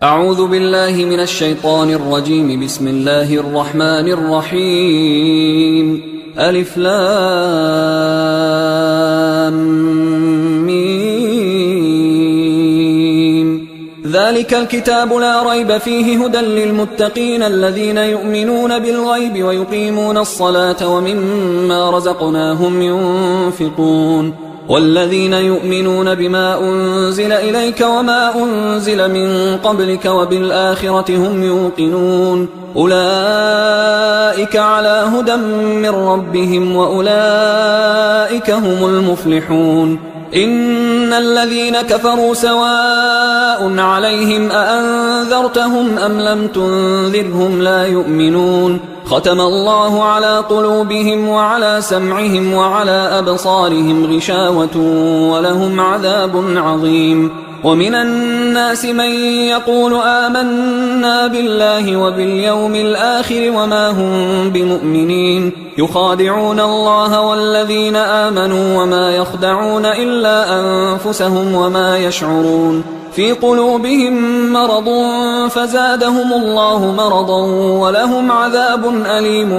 أعوذ بالله من الشيطان الرجيم. بسم الله الرحمن الرحيم. ألف لام ميم. ذلك الكتاب لا ريب فيه هدى للمتقين الذين يؤمنون بالغيب ويقيمون الصلاة ومما رزقناهم ينفقون والذين يؤمنون بما أنزل إليك وما أنزل من قبلك وبالآخرة هم يوقنون أولئك على هدى من ربهم وأولئك هم المفلحون. إن الذين كفروا سواء عليهم أأنذرتهم أم لم تنذرهم لا يؤمنون. ختم الله على قلوبهم وعلى سمعهم وعلى أبصارهم غشاوة ولهم عذاب عظيم. ومن الناس من يقول آمنا بالله وباليوم الآخر وما هم بمؤمنين يخادعون الله والذين آمنوا وما يخدعون إلا أنفسهم وما يشعرون. في قلوبهم مرض فزادهم الله مرضا ولهم عذاب أليم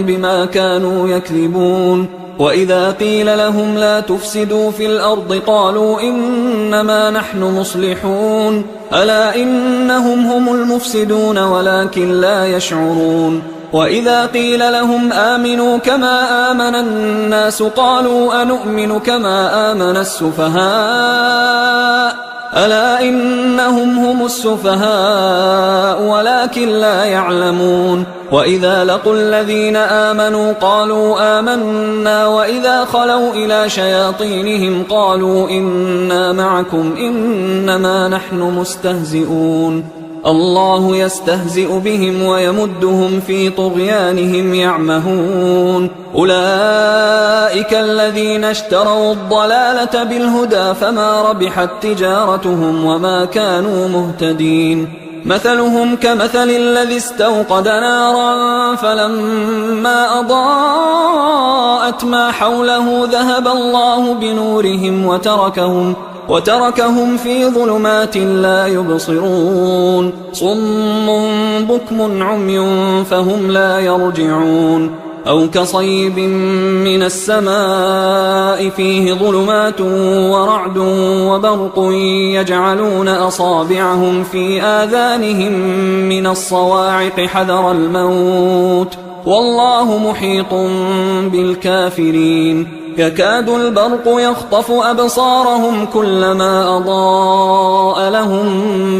بما كانوا يكذبون. وإذا قيل لهم لا تفسدوا في الأرض قالوا إنما نحن مصلحون ألا إنهم هم المفسدون ولكن لا يشعرون. وإذا قيل لهم آمنوا كما آمن الناس قالوا أنؤمن كما آمن السفهاء ألا إنهم هم السفهاء ولكن لا يعلمون. وإذا لقوا الذين آمنوا قالوا آمنا وإذا خلوا إلى شياطينهم قالوا إنا معكم إنما نحن مستهزئون. الله يستهزئ بهم ويمدهم في طغيانهم يعمهون. أولئك الذين اشتروا الضلالة بالهدى فما ربحت تجارتهم وما كانوا مهتدين. مثلهم كمثل الذي استوقد نارا فلما أضاءت ما حوله ذهب الله بنورهم وتركهم في ظلمات لا يبصرون. صم بكم عمي فهم لا يرجعون. أو كصيب من السماء فيه ظلمات ورعد وبرق يجعلون أصابعهم في آذانهم من الصواعق حذر الموت والله محيط بالكافرين. يكاد البرق يخطف أبصارهم كلما أضاء لهم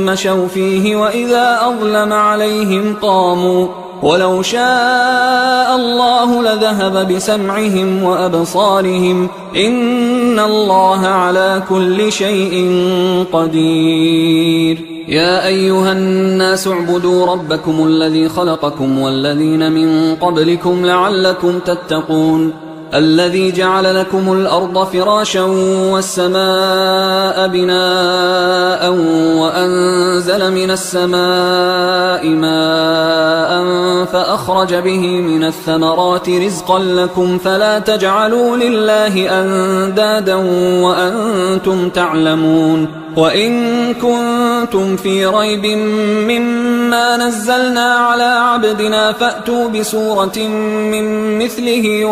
مشوا فيه وإذا أظلم عليهم قاموا ولو شاء الله لذهب بسمعهم وأبصارهم إن الله على كل شيء قدير. يا أيها الناس اعبدوا ربكم الذي خلقكم والذين من قبلكم لعلكم تتقون. الذي جعل لكم الأرض فراشا والسماء بناء وأنزل من السماء ماء فأخرج به من الثمرات رزقا لكم فلا تجعلوا لله أندادا وأنتم تعلمون. وإن كنتم في ريب مما نزلنا على عبدنا فأتوا بسورة من مثله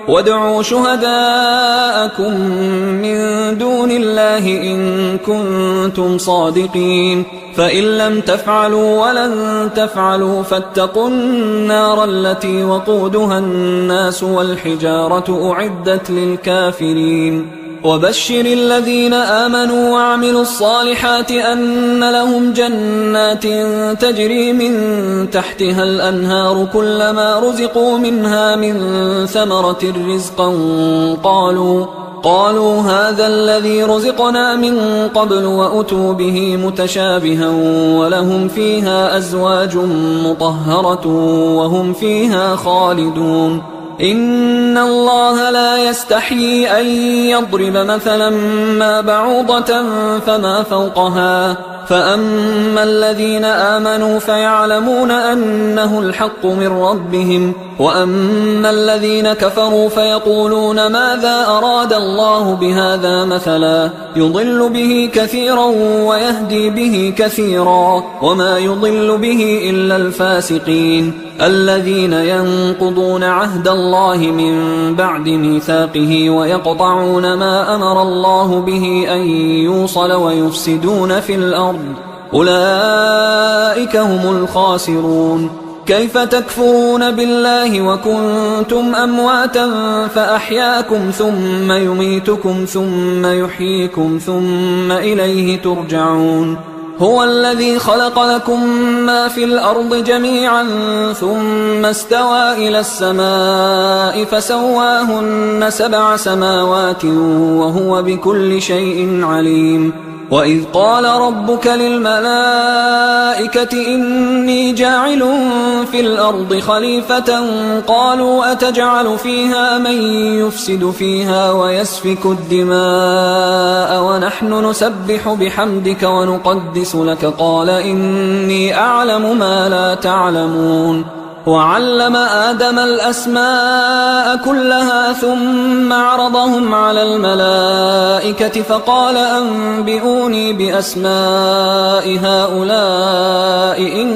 وادعوا شهداءكم من دون الله إن كنتم صادقين. فإن لم تفعلوا ولن تفعلوا فاتقوا النار التي وقودها الناس والحجارة أعدت للكافرين. وبشر الذين آمنوا وعملوا الصالحات أن لهم جنات تجري من تحتها الأنهار كلما رزقوا منها من ثمرة رزقا قالوا هذا الذي رزقنا من قبل وأتوا به متشابها ولهم فيها أزواج مطهرة وهم فيها خالدون. إن الله لا يستحيي أن يضرب مثلا ما بعوضة فما فوقها فأما الذين آمنوا فيعلمون أنه الحق من ربهم، وأما الذين كفروا فيقولون ماذا أراد الله بهذا مثلا يضل به كثيرا ويهدي به كثيرا وما يضل به إلا الفاسقين الذين ينقضون عهد الله من بعد ميثاقه ويقطعون ما أمر الله به أن يوصل ويفسدون في الأرض أولئك هم الخاسرون. كيف تكفرون بالله وكنتم أمواتا فأحياكم ثم يميتكم ثم يحييكم ثم إليه ترجعون. هو الذي خلق لكم ما في الأرض جميعا ثم استوى إلى السماء فسواهن 7 سماوات وهو بكل شيء عليم. وإذ قال ربك للملائكة إني جاعل في الأرض خليفة قالوا أتجعل فيها من يفسد فيها ويسفك الدماء ونحن نسبح بحمدك ونقدس لك قال إني أعلم ما لا تعلمون. وعلم آدم الأسماء كلها ثم عرضهم على الملائكة فقال أنبئوني بأسماء هؤلاء إن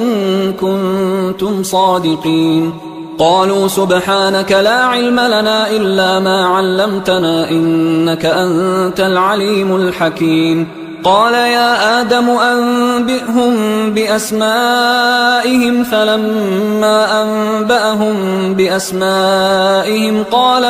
كنتم صادقين. قالوا سبحانك لا علم لنا إلا ما علمتنا إنك أنت العليم الحكيم. قال يا آدم أنبئهم بأسمائهم فلما أنبأهم بأسمائهم قال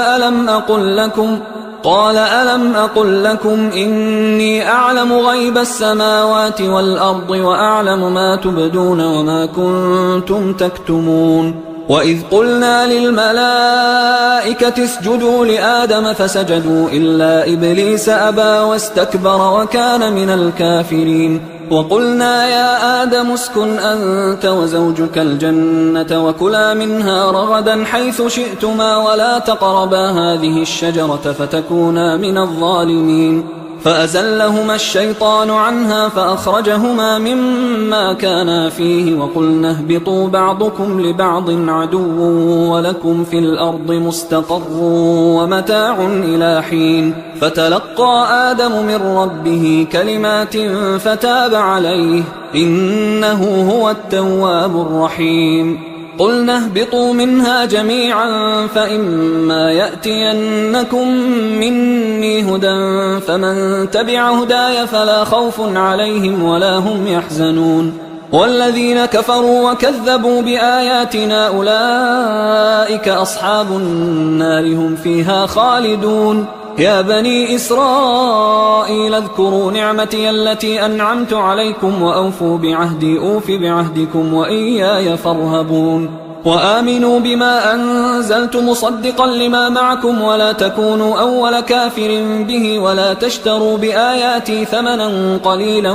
ألم أقل لكم إني أعلم غيب السماوات والأرض وأعلم ما تبدون وما كنتم تكتمون. وإذ قلنا للملائكة اسجدوا لآدم فسجدوا إلا إبليس أبى واستكبر وكان من الكافرين. وقلنا يا آدم اسكن أنت وزوجك الجنة وكلا منها رغدا حيث شئتما ولا تقربا هذه الشجرة فتكونا من الظالمين. فأزلهما الشيطان عنها فأخرجهما مما كانا فيه وقلنا اهبطوا بعضكم لبعض عدو ولكم في الأرض مستقر ومتاع إلى حين. فتلقى آدم من ربه كلمات فتاب عليه إنه هو التواب الرحيم. قلنا اهبطوا منها جميعا فإما يأتينكم مني هدى فمن تبع هداي فلا خوف عليهم ولا هم يحزنون. والذين كفروا وكذبوا بآياتنا أولئك أصحاب النار هم فيها خالدون. يا بني إسرائيل اذكروا نعمتي التي أنعمت عليكم وأوفوا بعهدي أوف بعهدكم وإياي فارهبون. وآمنوا بما أنزلت مصدقا لما معكم ولا تكونوا أول كافر به ولا تشتروا بآياتي ثمنا قليلا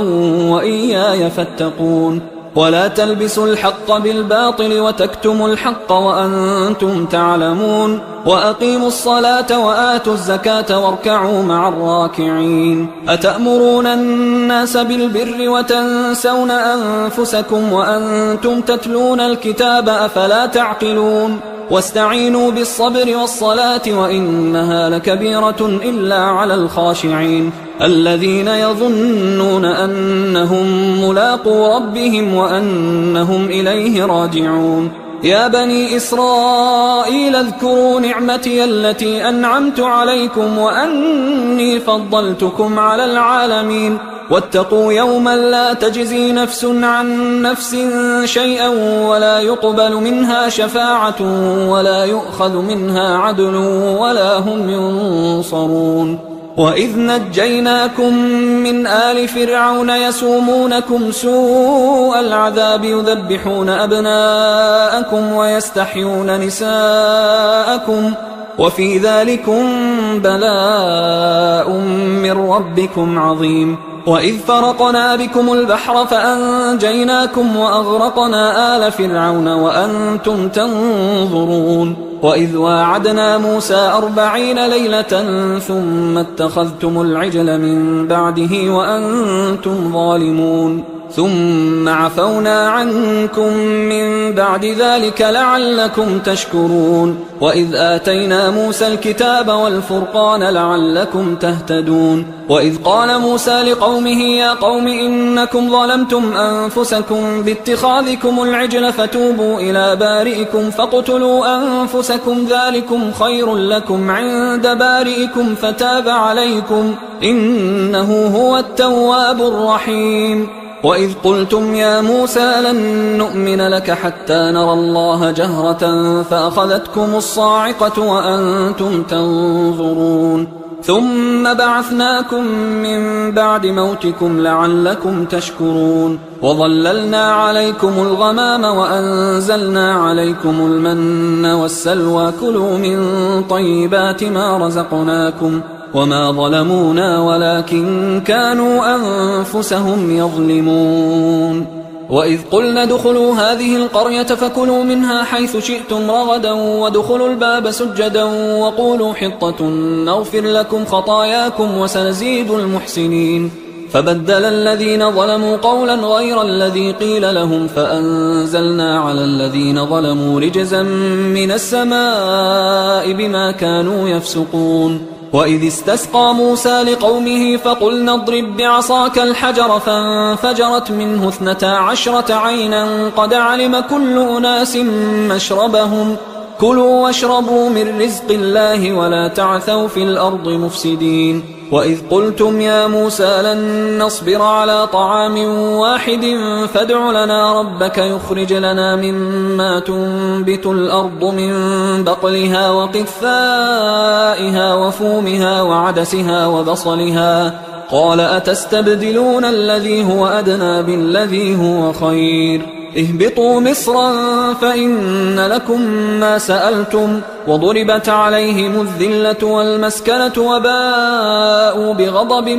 وإياي فاتقون. ولا تلبسوا الحق بالباطل وتكتموا الحق وأنتم تعلمون. وأقيموا الصلاة وآتوا الزكاة واركعوا مع الراكعين. أتأمرون الناس بالبر وتنسون أنفسكم وأنتم تتلون الكتاب أفلا تعقلون. واستعينوا بالصبر والصلاة وإنها لكبيرة إلا على الخاشعين الذين يظنون أنهم ملاقو ربهم وأنهم إليه راجعون. يا بني إسرائيل اذكروا نعمتي التي أنعمت عليكم وأني فضلتكم على العالمين. واتقوا يوما لا تجزي نفس عن نفس شيئا ولا يقبل منها شفاعة ولا يؤخذ منها عدل ولا هم ينصرون. وإذ نجيناكم من آل فرعون يسومونكم سوء العذاب يذبحون أبناءكم ويستحيون نساءكم وفي ذلكم بلاء من ربكم عظيم. وإذ فرقنا بكم البحر فأنجيناكم وأغرقنا آل فرعون وأنتم تنظرون. وإذ واعدنا موسى 40 ليلة ثم اتخذتم العجل من بعده وأنتم ظالمون. ثم عفونا عنكم من بعد ذلك لعلكم تشكرون وإذ آتينا موسى الكتاب والفرقان لعلكم تهتدون وإذ قال موسى لقومه يا قوم إنكم ظلمتم أنفسكم باتخاذكم العجل فتوبوا إلى بارئكم فاقتلوا أنفسكم ذلكم خير لكم عند بارئكم فتاب عليكم إنه هو التواب الرحيم وإذ قلتم يا موسى لن نؤمن لك حتى نرى الله جهرة فأخذتكم الصاعقة وأنتم تنظرون ثم بعثناكم من بعد موتكم لعلكم تشكرون وظللنا عليكم الغمام وأنزلنا عليكم المن والسلوى كلوا من طيبات ما رزقناكم وما ظلمونا ولكن كانوا أنفسهم يظلمون وإذ قلنا ادخلوا هذه القرية فكلوا منها حيث شئتم رغدا وادخلوا الباب سجدا وقولوا حطة نغفر لكم خطاياكم وسنزيد المحسنين فبدل الذين ظلموا قولا غير الذي قيل لهم فأنزلنا على الذين ظلموا رجزا من السماء بما كانوا يفسقون وإذ استسقى موسى لقومه فقلنا اضرب بعصاك الحجر فانفجرت منه 12 عينا قد علم كل أناس مشربهم كلوا واشربوا من رزق الله ولا تعثوا في الأرض مفسدين وإذ قلتم يا موسى لن نصبر على طعام واحد فادع لنا ربك يخرج لنا مما تنبت الأرض من بقلها وقثائها وفومها وعدسها وبصلها قال أتستبدلون الذي هو أدنى بالذي هو خير اهبطوا مصرا فإن لكم ما سألتم وضربت عليهم الذلة والمسكنة وباءوا بغضب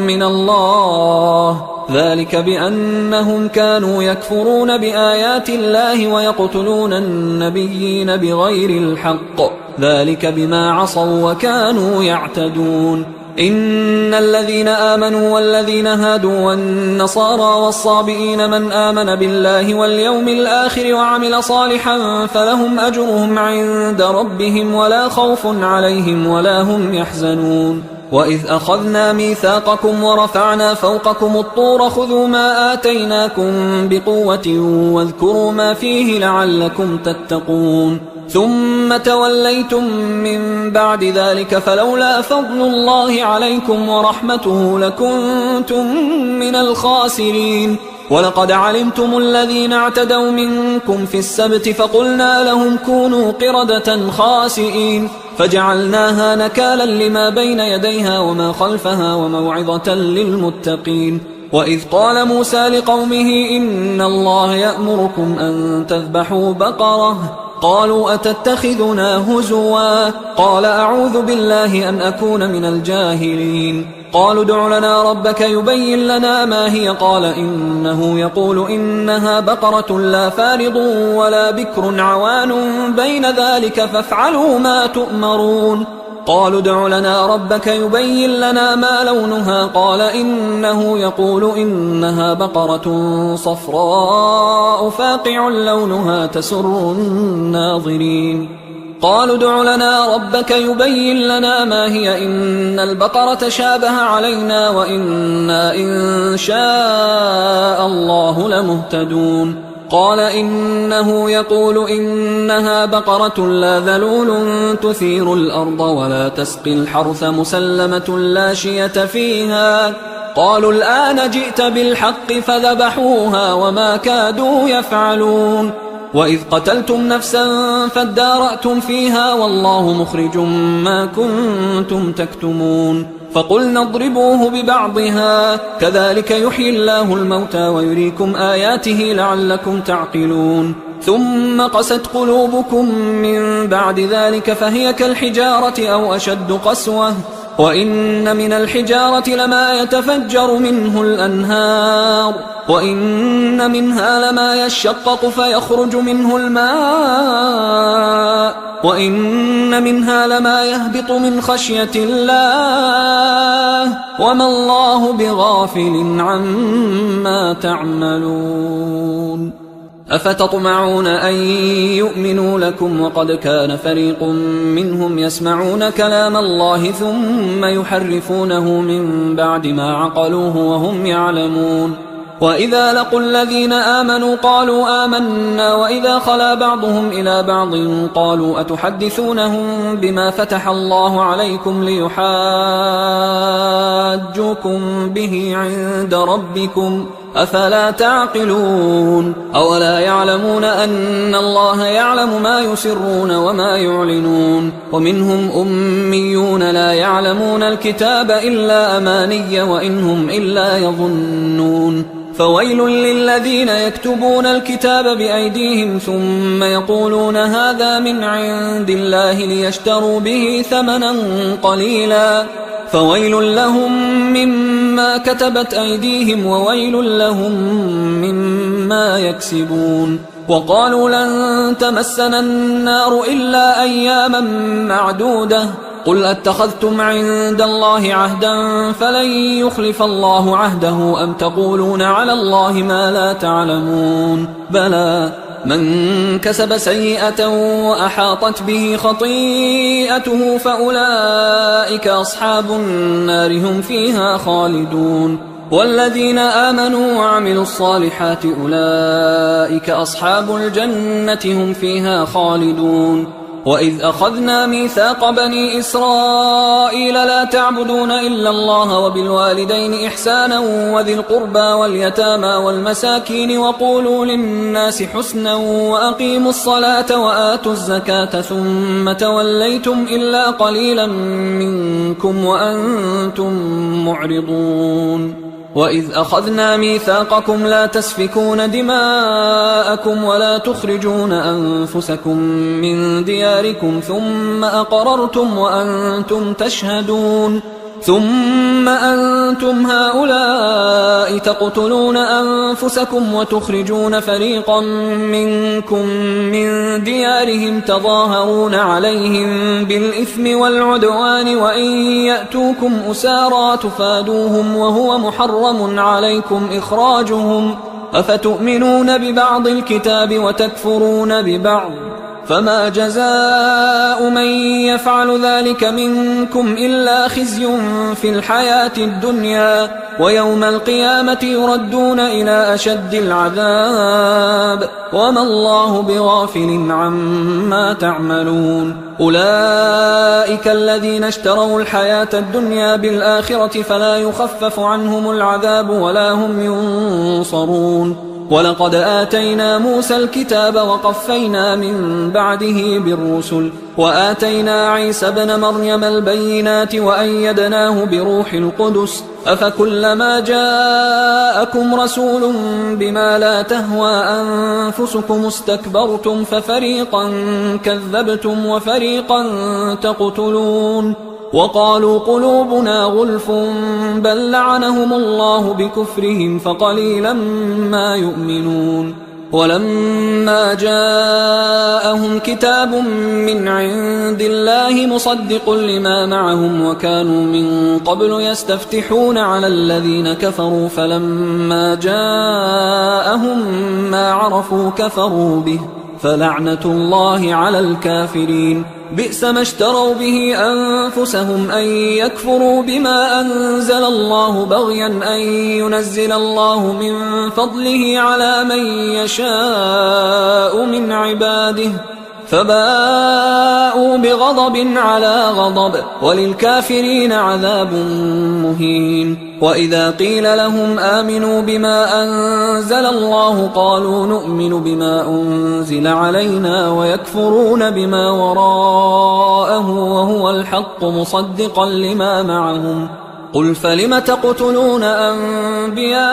من الله ذلك بأنهم كانوا يكفرون بآيات الله ويقتلون النبيين بغير الحق ذلك بما عصوا وكانوا يعتدون إن الذين آمنوا والذين هادوا والنصارى والصابئين من آمن بالله واليوم الآخر وعمل صالحا فلهم أجرهم عند ربهم ولا خوف عليهم ولا هم يحزنون وإذ أخذنا ميثاقكم ورفعنا فوقكم الطور خذوا ما آتيناكم بقوة واذكروا ما فيه لعلكم تتقون ثم توليتم من بعد ذلك فلولا فضل الله عليكم ورحمته لكنتم من الخاسرين ولقد علمتم الذين اعتدوا منكم في السبت فقلنا لهم كونوا قردة خاسئين فجعلناها نكالا لما بين يديها وما خلفها وموعظة للمتقين وإذ قال موسى لقومه إن الله يأمركم أن تذبحوا بقرة قالوا أتتخذنا هزوا قال أعوذ بالله أن أكون من الجاهلين قالوا ادع لنا ربك يبين لنا ما هي قال إنه يقول إنها بقرة لا فارض ولا بكر عوان بين ذلك فافعلوا ما تؤمرون قالوا ادع لنا ربك يبين لنا ما لونها قال إنه يقول إنها بقرة صفراء فاقع لونها تسر الناظرين قالوا ادع لنا ربك يبين لنا ما هي إن البقرة شابه علينا وإنا إن شاء الله لمهتدون قال إنه يقول إنها بقرة لا ذلول تثير الأرض ولا تسقي الحرث مسلمة لا شية فيها قالوا الآن جئت بالحق فذبحوها وما كادوا يفعلون وإذ قتلتم نفسا فادارأتم فيها والله مخرج ما كنتم تكتمون فقلنا اضربوه ببعضها كذلك يحيي الله الموتى ويريكم آياته لعلكم تعقلون ثم قست قلوبكم من بعد ذلك فهي كالحجارة أو أشد قسوة وإن من الحجارة لما يتفجر منه الأنهار وإن منها لما يشقق فيخرج منه الماء وإن منها لما يهبط من خشية الله وما الله بغافل عما تعملون أفتطمعون أن يؤمنوا لكم وقد كان فريق منهم يسمعون كلام الله ثم يحرفونه من بعد ما عقلوه وهم يعلمون وإذا لقوا الذين آمنوا قالوا آمنا وإذا خلا بعضهم إلى بعض قالوا أتحدثونهم بما فتح الله عليكم ليحاجوكم به عند ربكم أفلا تعقلون أولا يعلمون أن الله يعلم ما يسرون وما يعلنون ومنهم أميون لا يعلمون الكتاب إلا أماني وإنهم إلا يظنون فويل للذين يكتبون الكتاب بأيديهم ثم يقولون هذا من عند الله ليشتروا به ثمنا قليلا فويل لهم مما كتبت أيديهم وويل لهم مما يكسبون وقالوا لن تمسنا النار إلا أياما معدودة قل أتخذتم عند الله عهدا فلن يخلف الله عهده أم تقولون على الله ما لا تعلمون بلى من كسب سيئة وأحاطت به خطيئته فأولئك أصحاب النار هم فيها خالدون والذين آمنوا وعملوا الصالحات أولئك أصحاب الجنة هم فيها خالدون وإذ أخذنا ميثاق بني إسرائيل لا تعبدون إلا الله وبالوالدين إحسانا وذي القربى واليتامى والمساكين وقولوا للناس حسنا وأقيموا الصلاة وآتوا الزكاة ثم توليتم إلا قليلا منكم وأنتم معرضون وإذ أخذنا ميثاقكم لا تسفكون دماءكم ولا تخرجون أنفسكم من دياركم ثم أقررتم وأنتم تشهدون ثم أنتم هؤلاء تقتلون أنفسكم وتخرجون فريقا منكم من ديارهم تظاهرون عليهم بالإثم والعدوان وإن يأتوكم أسارى تفادوهم وهو محرم عليكم إخراجهم أفتؤمنون ببعض الكتاب وتكفرون ببعض فما جزاء من يفعل ذلك منكم إلا خزي في الحياة الدنيا ويوم القيامة يردون إلى أشد العذاب وما الله بغافل عما تعملون أولئك الذين اشتروا الحياة الدنيا بالآخرة فلا يخفف عنهم العذاب ولا هم ينصرون ولقد آتينا موسى الكتاب وقفينا من بعده بالرسل وآتينا عيسى ابن مريم البينات وأيدناه بروح القدس أفكلما جاءكم رسول بما لا تهوى أنفسكم استكبرتم ففريقا كذبتم وفريقا تقتلون وقالوا قلوبنا غلف بل لعنهم الله بكفرهم فقليلا ما يؤمنون ولما جاءهم كتاب من عند الله مصدق لما معهم وكانوا من قبل يستفتحون على الذين كفروا فلما جاءهم ما عرفوا كفروا به فلعنة الله على الكافرين بئس ما اشتروا به أنفسهم أن يكفروا بما أنزل الله بغيا أن ينزل الله من فضله على من يشاء من عباده فباءوا بغضب على غضب وللكافرين عذاب مهين وإذا قيل لهم آمنوا بما أنزل الله قالوا نؤمن بما أنزل علينا ويكفرون بما وراءه وهو الحق مصدقا لما معهم قل فلم تقتلون أنبياء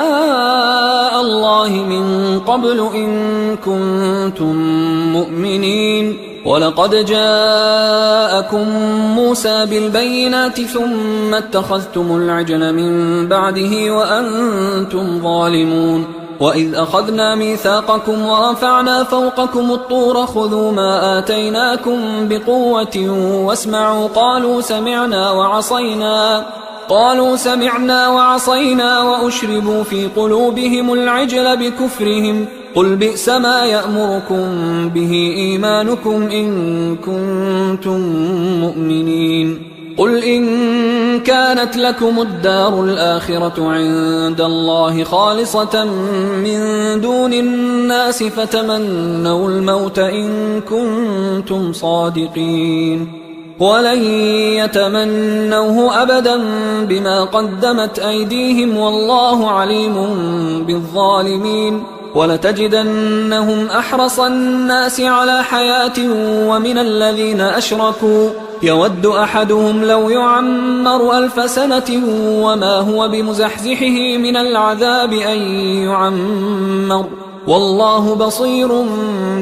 الله من قبل إن كنتم مؤمنين ولقد جاءكم موسى بالبينات ثم اتخذتم العجل من بعده وأنتم ظالمون وإذ أخذنا ميثاقكم ورفعنا فوقكم الطور خذوا ما آتيناكم بقوة واسمعوا قالوا سمعنا وعصينا وأشربوا في قلوبهم العجل بكفرهم قل بئس ما يأمركم به إيمانكم إن كنتم مؤمنين قل إن كانت لكم الدار الآخرة عند الله خالصة من دون الناس فتمنوا الموت إن كنتم صادقين ولن يتمنوه أبدا بما قدمت أيديهم والله عليم بالظالمين ولتجدنهم أحرص الناس على حياة ومن الذين أشركوا يود أحدهم لو يعمر 1000 سنة وما هو بمزحزحه من العذاب أن يعمر والله بصير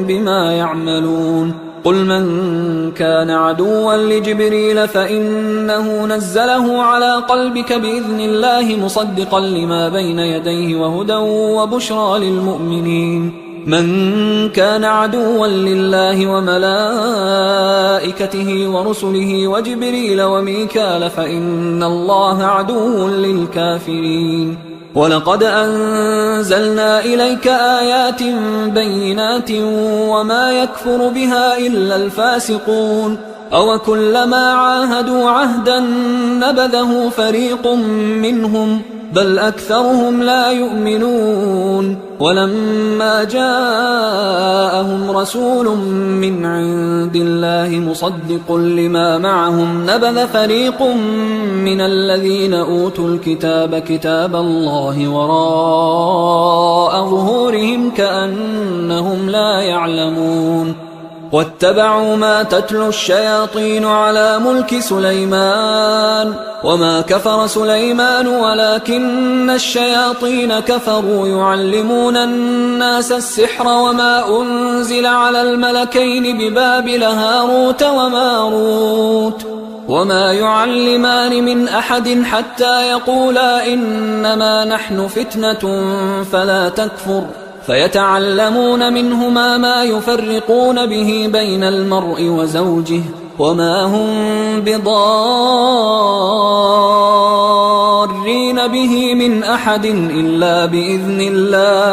بما يعملون قل من كان عدوا لجبريل فإنه نزله على قلبك بإذن الله مصدقا لما بين يديه وهدى وبشرى للمؤمنين من كان عدوا لله وملائكته ورسله وجبريل وميكال فإن الله عدو للكافرين ولقد أنزلنا إليك آيات بينات وما يكفر بها إلا الفاسقون أوكلما عاهدوا عهدا نبذه فريق منهم بل أكثرهم لا يؤمنون ولما جاءهم رسول من عند الله مصدق لما معهم نبذ فريق من الذين أوتوا الكتاب كتاب الله وراء ظهورهم كأنهم لا يعلمون واتبعوا ما تتلو الشياطين على ملك سليمان وما كفر سليمان ولكن الشياطين كفروا يعلمون الناس السحر وما أنزل على الملكين ببابل هاروت وماروت وما يعلمان من أحد حتى يقولا إنما نحن فتنة فلا تكفر فيتعلمون منهما ما يفرقون به بين المرء وزوجه وما هم بضارين به من أحد إلا بإذن الله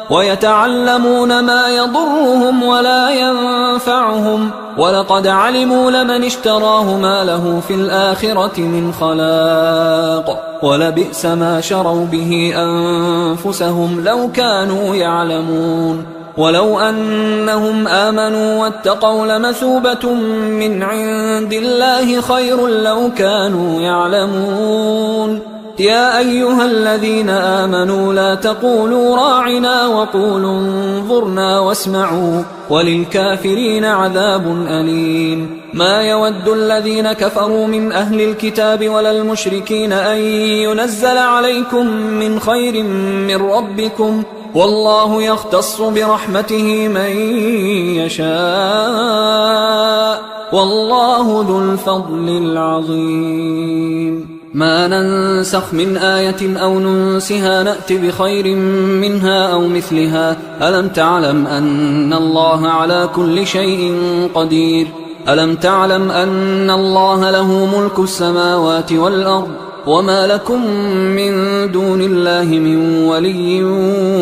ويتعلمون ما يضرهم ولا ينفعهم ولقد علموا لمن اشتراه ما له في الآخرة من خلاق ولبئس ما شروا به أنفسهم لو كانوا يعلمون ولو أنهم آمنوا واتقوا لمثوبة من عند الله خير لو كانوا يعلمون يا أيها الذين آمنوا لا تقولوا راعنا وقولوا انظرنا واسمعوا وللكافرين عذاب أليم ما يود الذين كفروا من أهل الكتاب ولا المشركين أن ينزل عليكم من خير من ربكم والله يختص برحمته من يشاء والله ذو الفضل العظيم ما ننسخ من آية أو ننسها نأت بخير منها أو مثلها ألم تعلم أن الله على كل شيء قدير ألم تعلم أن الله له ملك السماوات والأرض وما لكم من دون الله من ولي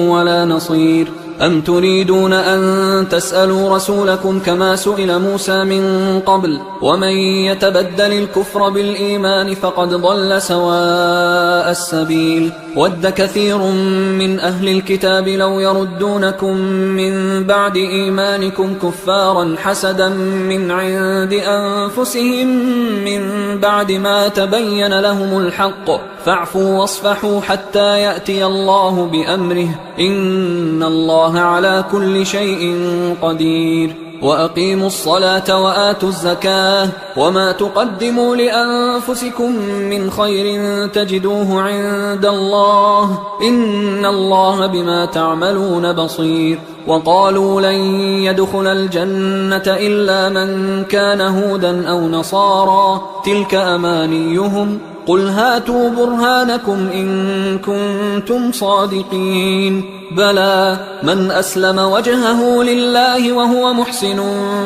ولا نصير أم تريدون أن تسألوا رسولكم كما سئل موسى من قبل ومن يتبدل الكفر بالإيمان فقد ضل سواء السبيل ود كثير من أهل الكتاب لو يردونكم من بعد إيمانكم كفارا حسدا من عند أنفسهم من بعد ما تبين لهم الحق فاعفوا واصفحوا حتى يأتي الله بأمره إن الله على كل شيء قدير وأقيموا الصلاة وآتوا الزكاة وما تقدموا لأنفسكم من خير تجدوه عند الله إن الله بما تعملون بصير وقالوا لن يدخل الجنة إلا من كان هودا أو نصارى تلك أمانيهم قل هاتوا برهانكم إن كنتم صادقين بلى من أسلم وجهه لله وهو محسن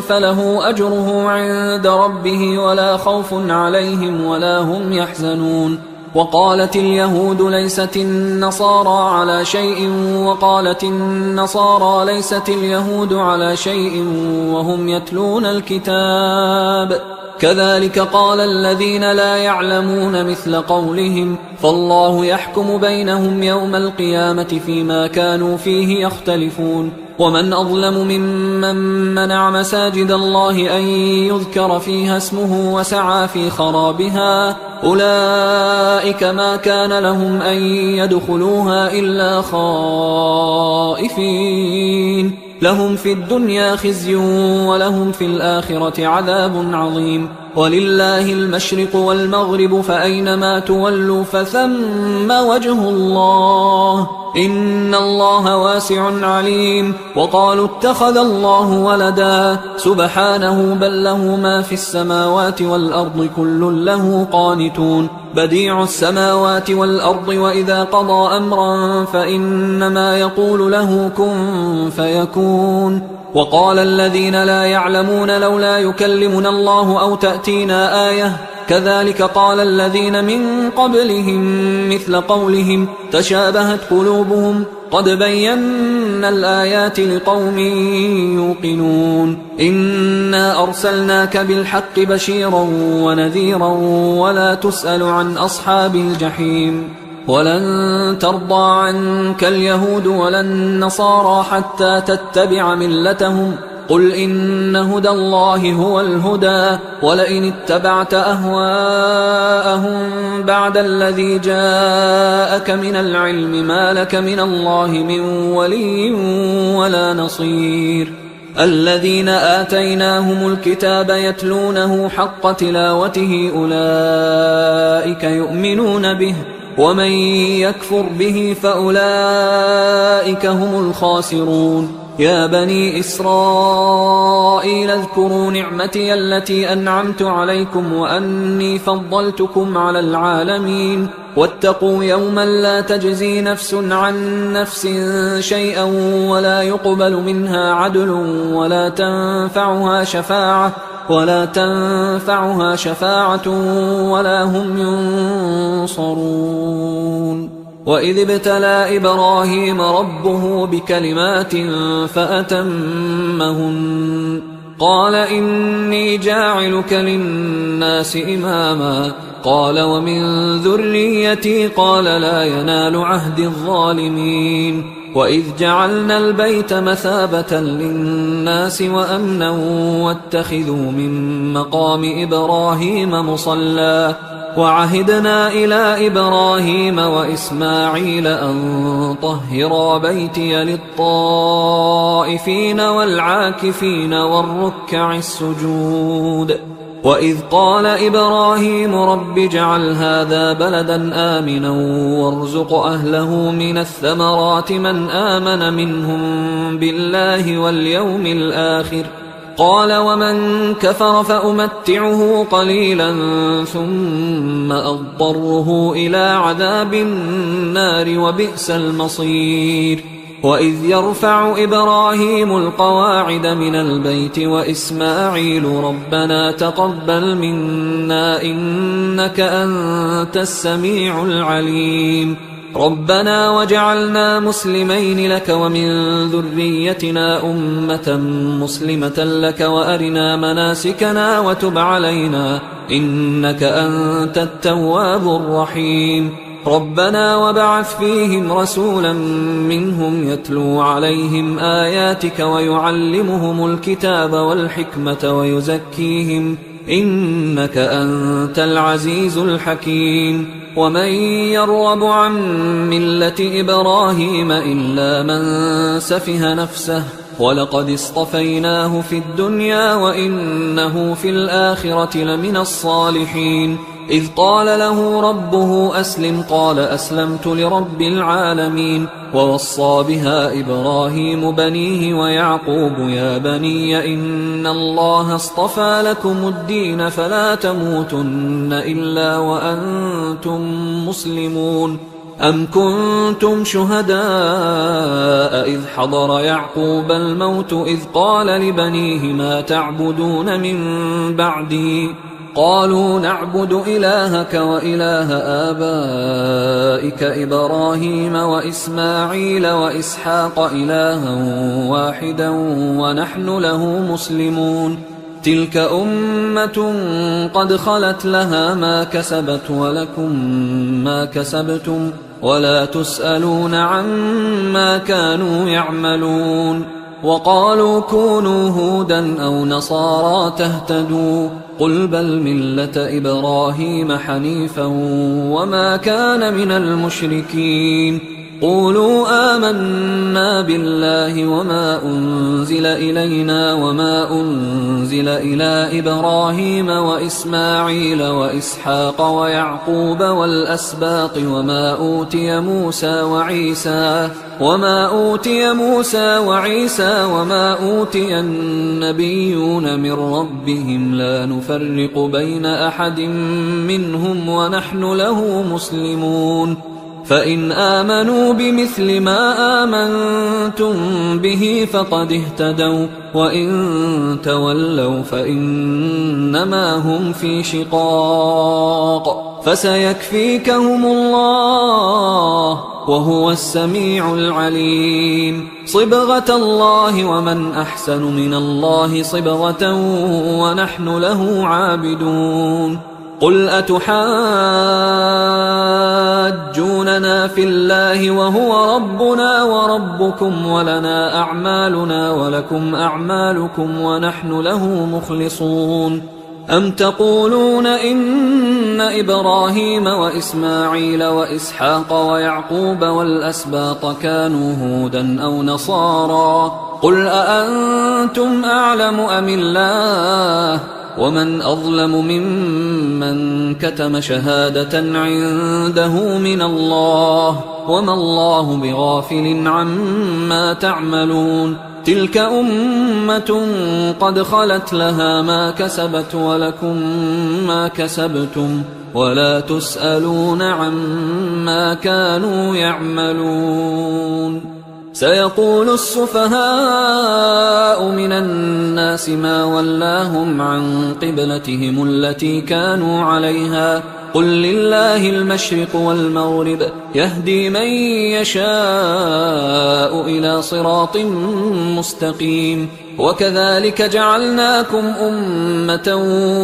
فله أجره عند ربه ولا خوف عليهم ولا هم يحزنون وقالت اليهود ليست النصارى على شيء وقالت النصارى ليست اليهود على شيء وهم يتلون الكتاب كذلك قال الذين لا يعلمون مثل قولهم فالله يحكم بينهم يوم القيامة فيما كانوا فيه يختلفون ومن أظلم ممن منع مساجد الله أن يذكر فيها اسمه وسعى في خرابها أولئك ما كان لهم أن يدخلوها إلا خائفين لهم في الدنيا خزي ولهم في الآخرة عذاب عظيم ولله المشرق والمغرب فأينما تولوا فثم وجه الله إن الله واسع عليم وقالوا اتخذ الله ولدا سبحانه بل له ما في السماوات والأرض كل له قانتون بديع السماوات والأرض وإذا قضى أمرا فإنما يقول له كن فيكون وقال الذين لا يعلمون لولا يكلمنا الله أو تأتينا آية كذلك قال الذين من قبلهم مثل قولهم تشابهت قلوبهم قد بينا الآيات لقوم يوقنون إنا أرسلناك بالحق بشيرا ونذيرا ولا تسأل عن أصحاب الجحيم ولن ترضى عنك اليهود ولا النصارى حتى تتبع ملتهم قل إن هدى الله هو الهدى ولئن اتبعت أهواءهم بعد الذي جاءك من العلم ما لك من الله من ولي ولا نصير الذين آتيناهم الكتاب يتلونه حق تلاوته أولئك يؤمنون به ومن يكفر به فأولئك هم الخاسرون يا بني إسرائيل اذكروا نعمتي التي أنعمت عليكم وأني فضلتكم على العالمين واتقوا يوما لا تجزي نفس عن نفس شيئا ولا يقبل منها عدل ولا تنفعها شفاعة ولا هم ينصرون وإذ ابتلى إبراهيم ربه بكلمات فأتمهن قال إني جاعلك للناس إماما قال ومن ذريتي قال لا ينال عهد الظالمين وإذ جعلنا البيت مثابة للناس وأمنا واتخذوا من مقام إبراهيم مصلى وعهدنا إلى إبراهيم وإسماعيل أن طهرا بيتي للطائفين والعاكفين والركع السجود وإذ قال إبراهيم رب اجعل هذا بلدا آمنا وارزق أهله من الثمرات من آمن منهم بالله واليوم الآخر قال ومن كفر فأمتعه قليلا ثم أضطره إلى عذاب النار وبئس المصير وإذ يرفع إبراهيم القواعد من البيت وإسماعيل ربنا تقبل منا إنك أنت السميع العليم ربنا وجعلنا مسلمين لك ومن ذريتنا أمة مسلمة لك وأرنا مناسكنا وتب علينا إنك أنت التواب الرحيم ربنا وبعث فيهم رسولا منهم يتلو عليهم آياتك ويعلمهم الكتاب والحكمة ويزكيهم إنك أنت العزيز الحكيم ومن يرغب عن ملة إبراهيم إلا من سفه نفسه ولقد اصطفيناه في الدنيا وإنه في الآخرة لمن الصالحين إذ قال له ربه أسلم قال أسلمت لرب العالمين. ووصى بها إبراهيم بنيه ويعقوب يا بني إن الله اصطفى لكم الدين فلا تموتن إلا وأنتم مسلمون. أم كنتم شهداء إذ حضر يعقوب الموت إذ قال لبنيه ما تعبدون من بعدي قالوا نعبد إلهك وإله آبائك إبراهيم وإسماعيل وإسحاق إلها واحدا ونحن له مسلمون. تلك أمة قد خلت لها ما كسبت ولكم ما كسبتم ولا تسألون عما كانوا يعملون. وقالوا كونوا هودا أو نصارى تهتدوا قل بل ملة إبراهيم حنيفا وما كان من المشركين. قولوا آمنا بالله وما أنزل إلينا وما أنزل إلى إبراهيم وإسماعيل وإسحاق ويعقوب والأسباط وما أوتي موسى وعيسى وما أوتي النبيون من ربهم لا نفرق بين أحد منهم ونحن له مسلمون. فإن آمنوا بمثل ما آمنتم به فقد اهتدوا وإن تولوا فإنما هم في شقاق فسيكفيكهم الله وهو السميع العليم. صبغة الله ومن أحسن من الله صبغة ونحن له عابدون. قل أتحاجوننا في الله وهو ربنا وربكم ولنا أعمالنا ولكم أعمالكم ونحن له مخلصون. أم تقولون إن إبراهيم وإسماعيل وإسحاق ويعقوب والأسباط كانوا هودا أو نصارى قل أأنتم أعلم أم الله ومن أظلم ممن كتم شهادة عنده من الله وما الله بغافل عما تعملون. تلك أمة قد خلت لها ما كسبت ولكم ما كسبتم ولا تسألون عما كانوا يعملون. سيقول السفهاء من الناس ما ولاهم عن قبلتهم التي كانوا عليها قل لله المشرق والمغرب يهدي من يشاء إلى صراط مستقيم. وكذلك جعلناكم أمة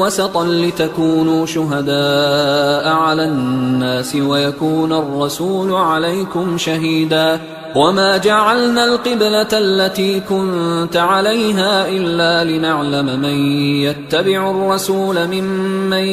وسطا لتكونوا شهداء على الناس ويكون الرسول عليكم شهيدا. وما جعلنا القبلة التي كنت عليها إلا لنعلم من يتبع الرسول ممن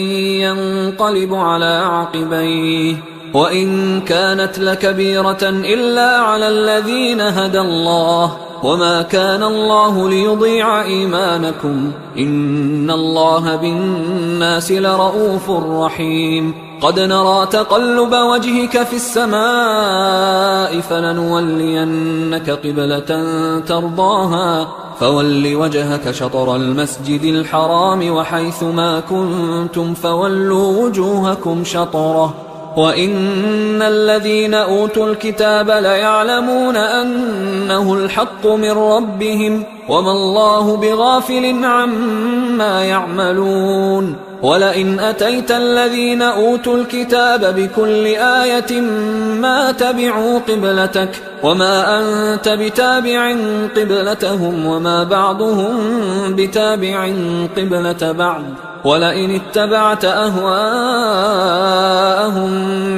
ينقلب على عقبيه وإن كانت لكبيرة إلا على الذين هدى الله وما كان الله ليضيع إيمانكم إن الله بالناس لرؤوف رحيم. قد نرى تقلب وجهك في السماء فلنولينك قبلة ترضاها فول وجهك شطر المسجد الحرام وحيث ما كنتم فولوا وجوهكم شطره وإن الذين أوتوا الكتاب ليعلمون أنه الحق من ربهم وما الله بغافل عما يعملون. ولئن أتيت الذين أوتوا الكتاب بكل آية ما تبعوا قبلتك وما أنت بتابع قبلتهم وما بعضهم بتابع قبلة بعض ولئن اتبعت أهواءهم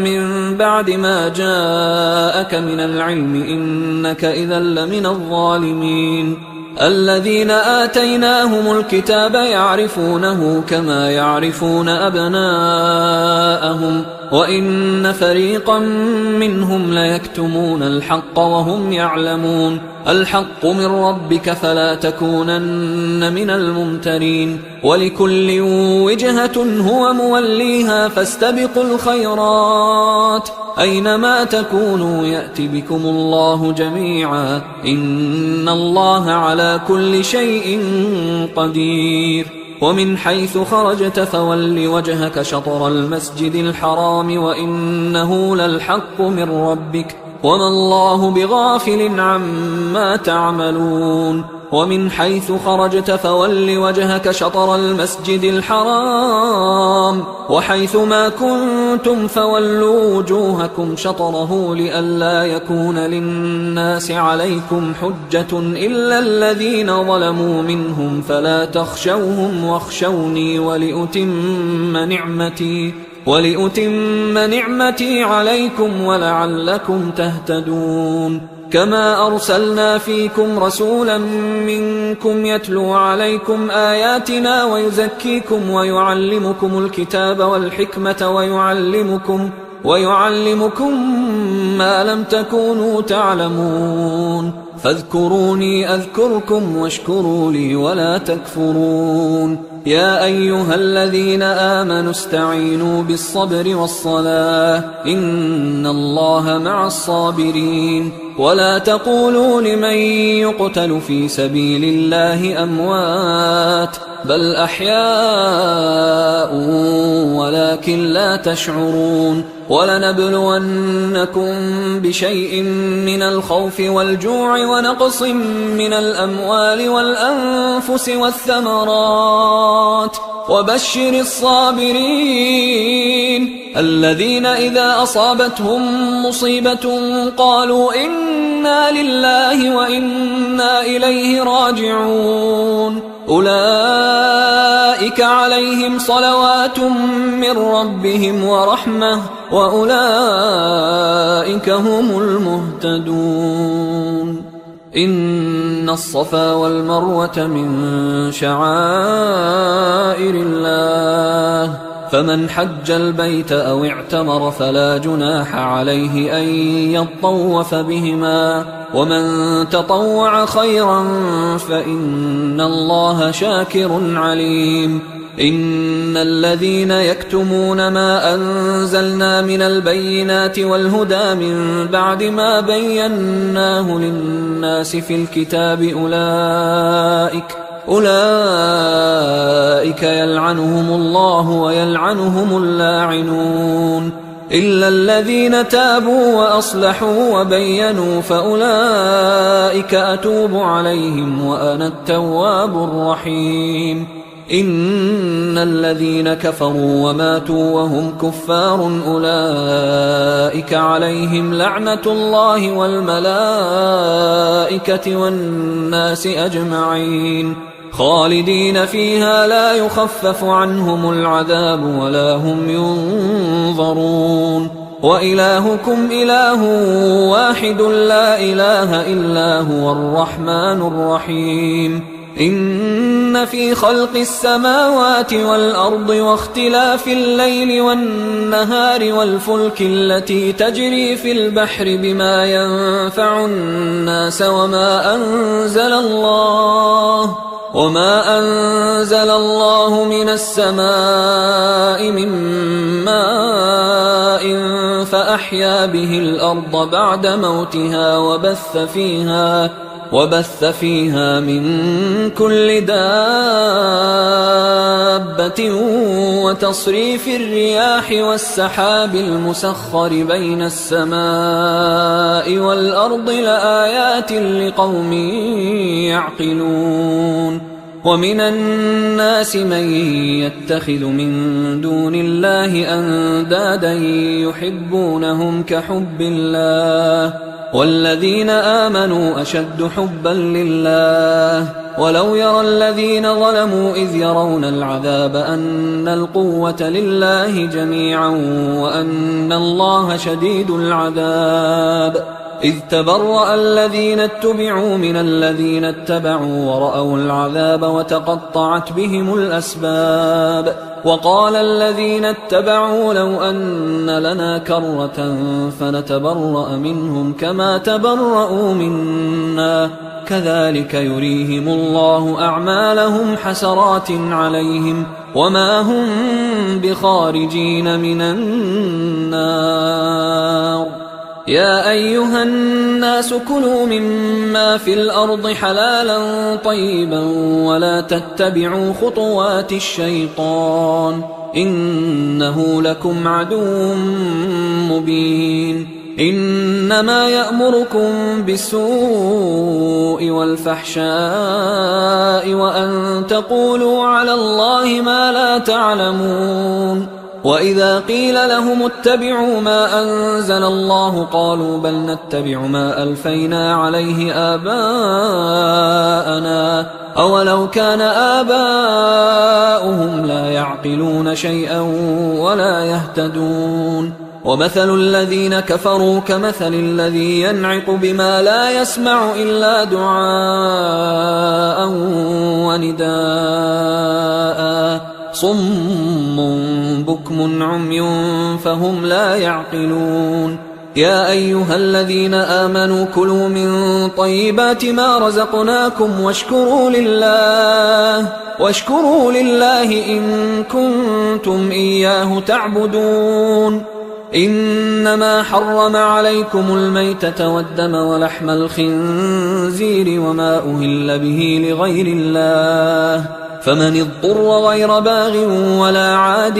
من بعد ما جاءك من العلم إنك إذا لمن الظالمين. الذين آتيناهم الكتاب يعرفونه كما يعرفون أبناءهم وإن فريقا منهم ليكتمون الحق وهم يعلمون. الحق من ربك فلا تكونن من الممترين ولكل وجهة هو موليها فاستبقوا الخيرات أينما تكونوا يأت بكم الله جميعا إن الله على كل شيء قدير ومن حيث خرجت فول وجهك شطر المسجد الحرام وإنه للحق من ربك وما الله بغافل عما تعملون ومن حيث خرجت فول وجهك شطر المسجد الحرام وحيث ما كنتم فولوا وجوهكم شطره لئلا يكون للناس عليكم حجة إلا الذين ظلموا منهم فلا تخشوهم واخشوني ولأتم نعمتي عليكم ولعلكم تهتدون كما أرسلنا فيكم رسولا منكم يتلو عليكم آياتنا ويزكيكم ويعلمكم الكتاب والحكمة ويعلمكم ما لم تكونوا تعلمون فاذكروني أذكركم واشكروا لي ولا تكفرون يا أيها الذين آمنوا استعينوا بالصبر والصلاة إن الله مع الصابرين ولا تقولوا لمن يقتل في سبيل الله أموات بل أحياء ولكن لا تشعرون ولنبلونكم بشيء من الخوف والجوع ونقص من الأموال والأنفس والثمرات وبشر الصابرين الذين إذا أصابتهم مصيبة قالوا إنا لله وإنا إليه راجعون أولئك عليهم صلوات من ربهم ورحمة وأولئك هم المهتدون إن الصفا والمروة من شعائر الله فمن حج البيت أو اعتمر فلا جناح عليه أن يطوف بهما ومن تطوع خيرا فإن الله شاكر عليم إن الذين يكتمون ما أنزلنا من البينات والهدى من بعد ما بيناه للناس في الكتاب أولئك يلعنهم الله ويلعنهم اللاعنون إلا الذين تابوا وأصلحوا وبينوا فأولئك أتوب عليهم وأنا التواب الرحيم إن الذين كفروا وماتوا وهم كفار أولئك عليهم لعنة الله والملائكة والناس أجمعين خالدين فيها لا يخفف عنهم العذاب ولا هم ينظرون وإلهكم إله واحد لا إله إلا هو الرحمن الرحيم إن في خلق السماوات والأرض واختلاف الليل والنهار والفلك التي تجري في البحر بما ينفع الناس وما أنزل الله من السماء من ماء فأحيا به الأرض بعد موتها وبث فيها من كل دابة وتصريف الرياح والسحاب المسخر بين السماء والأرض لآيات لقوم يعقلون ومن الناس من يتخذ من دون الله أندادا يحبونهم كحب الله والذين آمنوا أشد حبا لله ولو يرى الذين ظلموا إذ يرون العذاب أن القوة لله جميعا وأن الله شديد العذاب إذ تبرأ الذين اتبعوا من الذين اتبعوا ورأوا العذاب وتقطعت بهم الأسباب وقال الذين اتبعوا لو أن لنا كرة فنتبرأ منهم كما تبرأوا منا كذلك يريهم الله أعمالهم حسرات عليهم وما هم بخارجين من النار يا أيها الناس كلوا مما في الأرض حلالا طيبا ولا تتبعوا خطوات الشيطان إنه لكم عدو مبين إنما يأمركم بالسوء والفحشاء وأن تقولوا على الله ما لا تعلمون وإذا قيل لهم اتبعوا ما أنزل الله قالوا بل نتبع ما ألفينا عليه آباءنا أولو كان آباؤهم لا يعقلون شيئا ولا يهتدون ومثل الذين كفروا كمثل الذي ينعق بما لا يسمع إلا دعاء ونداء صم بكم عمي فهم لا يعقلون يا أيها الذين آمنوا كلوا من طيبات ما رزقناكم واشكروا لله إن كنتم إياه تعبدون إنما حرم عليكم الميتة والدم ولحم الخنزير وما أهل به لغير الله فمن اضطر غير باغ ولا عاد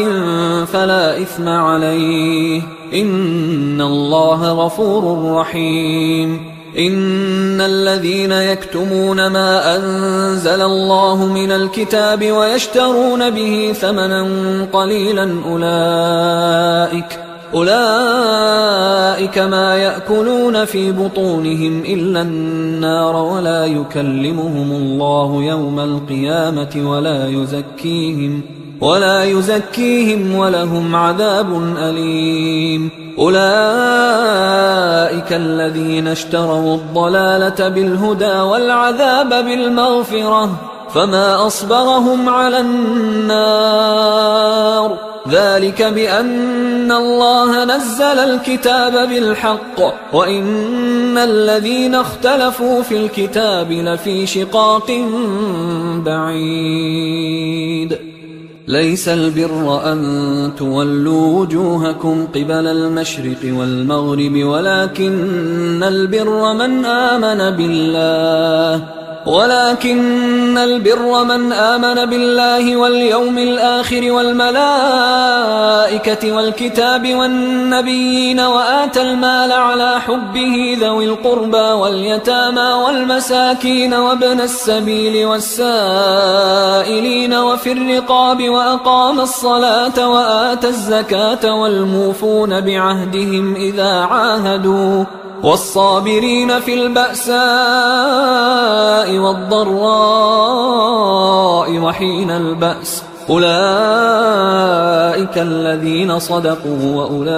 فلا إثم عليه إن الله غفور رحيم إن الذين يكتمون ما أنزل الله من الكتاب ويشترون به ثمنا قليلا أولئك ما يأكلون في بطونهم إلا النار ولا يكلمهم الله يوم القيامة ولا يزكيهم ولهم عذاب أليم أولئك الذين اشتروا الضلالة بالهدى والعذاب بالمغفرة فما أصبرهم على النار ذلك بأن الله نزل الكتاب بالحق وإن الذين اختلفوا في الكتاب لفي شقاق بعيد ليس البر أن تولوا وجوهكم قبل المشرق والمغرب ولكن البر من آمن بالله واليوم الآخر والملائكة والكتاب والنبيين وآتى المال على حبه ذوي القربى واليتامى والمساكين وابن السبيل والسائلين وفي الرقاب وأقام الصلاة وآتى الزكاة والموفون بعهدهم إذا عاهدوا والصابرين في البأساء والضراء وحين البأس أولئك الذين صدقوا وأولئك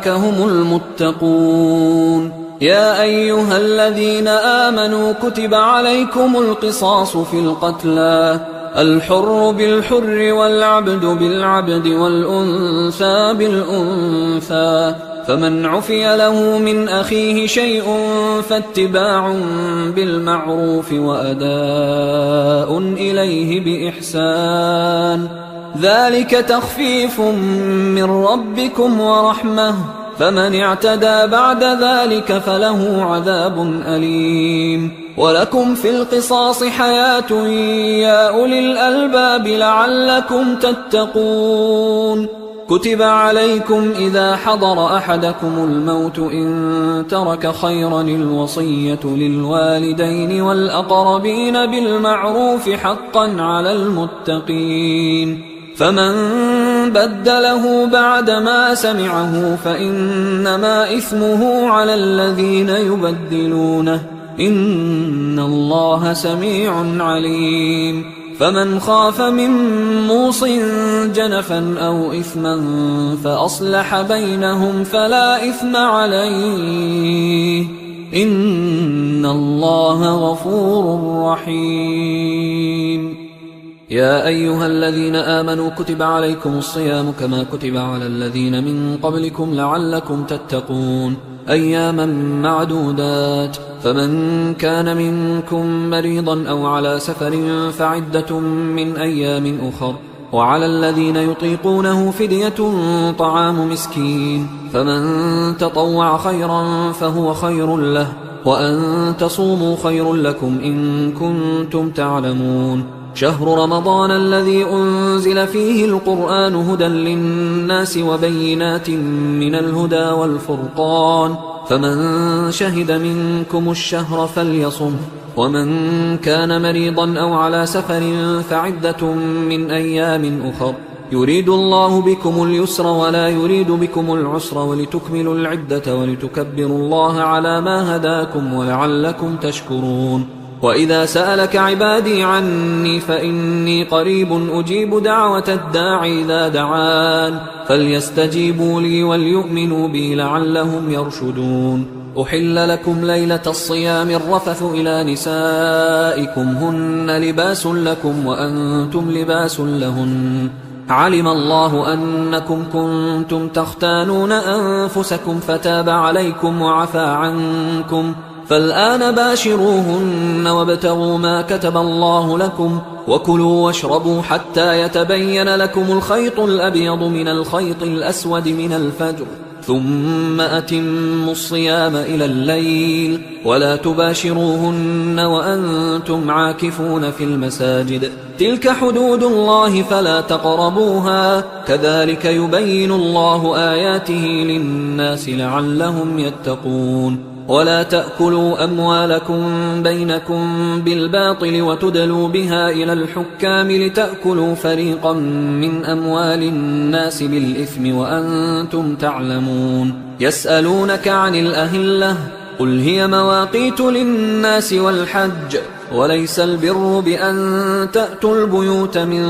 هم المتقون يا أيها الذين آمنوا كتب عليكم القصاص في القتلى الحر بالحر والعبد بالعبد والأنثى بالأنثى فمن عفي له من أخيه شيء فاتباع بالمعروف وأداء إليه بإحسان ذلك تخفيف من ربكم ورحمة فمن اعتدى بعد ذلك فله عذاب أليم ولكم في القصاص حياة يا أولي الألباب لعلكم تتقون كتب عليكم إذا حضر أحدكم الموت إن ترك خيرا الوصية للوالدين والأقربين بالمعروف حقا على المتقين فمن بدله بعدما سمعه فإنما إثمه على الذين يبدلونه إن الله سميع عليم فمن خاف من موص جنفا أو إثما فأصلح بينهم فلا إثم عليه إن الله غفور رحيم. يا أيها الذين آمنوا كتب عليكم الصيام كما كتب على الذين من قبلكم لعلكم تتقون أياما معدودات، فمن كان منكم مريضا أو على سفر فعدة من أيام أخر، وعلى الذين يطيقونه فدية طعام مسكين، فمن تطوع خيرا فهو خير له، وأن تصوموا خير لكم إن كنتم تعلمون. شهر رمضان الذي أنزل فيه القرآن هدى للناس وبينات من الهدى والفرقان، فمن شهد منكم الشهر فليصم، ومن كان مريضا أو على سفر فعدة من أيام أخر، يريد الله بكم اليسر ولا يريد بكم العسر ولتكملوا العدة ولتكبروا الله على ما هداكم ولعلكم تشكرون. وإذا سألك عبادي عني فإني قريب أجيب دعوة الداعي إذا دعان، فليستجيبوا لي وليؤمنوا بي لعلهم يرشدون. أحل لكم ليلة الصيام الرفث إلى نسائكم هن لباس لكم وأنتم لباس لهن، علم الله أنكم كنتم تختانون أنفسكم فتاب عليكم وعفى عنكم، فالآن باشروهن وابتغوا ما كتب الله لكم، وكلوا واشربوا حتى يتبين لكم الخيط الأبيض من الخيط الأسود من الفجر، ثم أتموا الصيام إلى الليل، ولا تباشروهن وأنتم عاكفون في المساجد، تلك حدود الله فلا تقربوها، كذلك يبين الله آياته للناس لعلهم يتقون. ولا تأكلوا أموالكم بينكم بالباطل وتدلوا بها إلى الحكام لتأكلوا فريقا من أموال الناس بالإثم وأنتم تعلمون. يسألونك عن الأهلة قل هي مواقيت للناس والحج، وليس البر بأن تأتوا البيوت من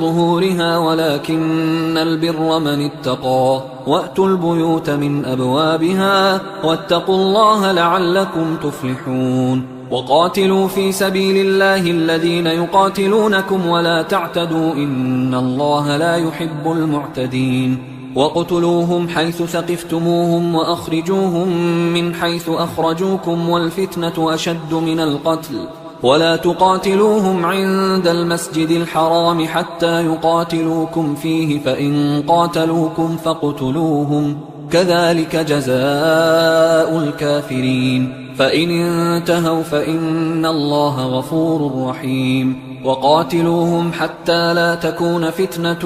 ظهورها ولكن البر من اتقى، وأتوا البيوت من أبوابها واتقوا الله لعلكم تفلحون. وقاتلوا في سبيل الله الذين يقاتلونكم ولا تعتدوا إن الله لا يحب المعتدين. وَاقْتُلُوهُمْ حَيْثُ ثَقِفْتُمُوهُمْ وَأَخْرِجُوهُمْ مِنْ حَيْثُ أَخْرَجُوكُمْ وَالْفِتْنَةُ أَشَدُّ مِنَ الْقَتْلِ وَلَا تُقَاتِلُوهُمْ عِندَ الْمَسْجِدِ الْحَرَامِ حَتَّى يُقَاتِلُوكُمْ فِيهِ فَإِنْ قَاتَلُوكُمْ فَاقْتُلُوهُمْ كَذَلِكَ جَزَاءُ الْكَافِرِينَ فَإِنِ انْتَهَوْا فَإِنَّ اللَّهَ غَفُورٌ رَحِيمٌ. وقاتلوهم حتى لا تكون فتنة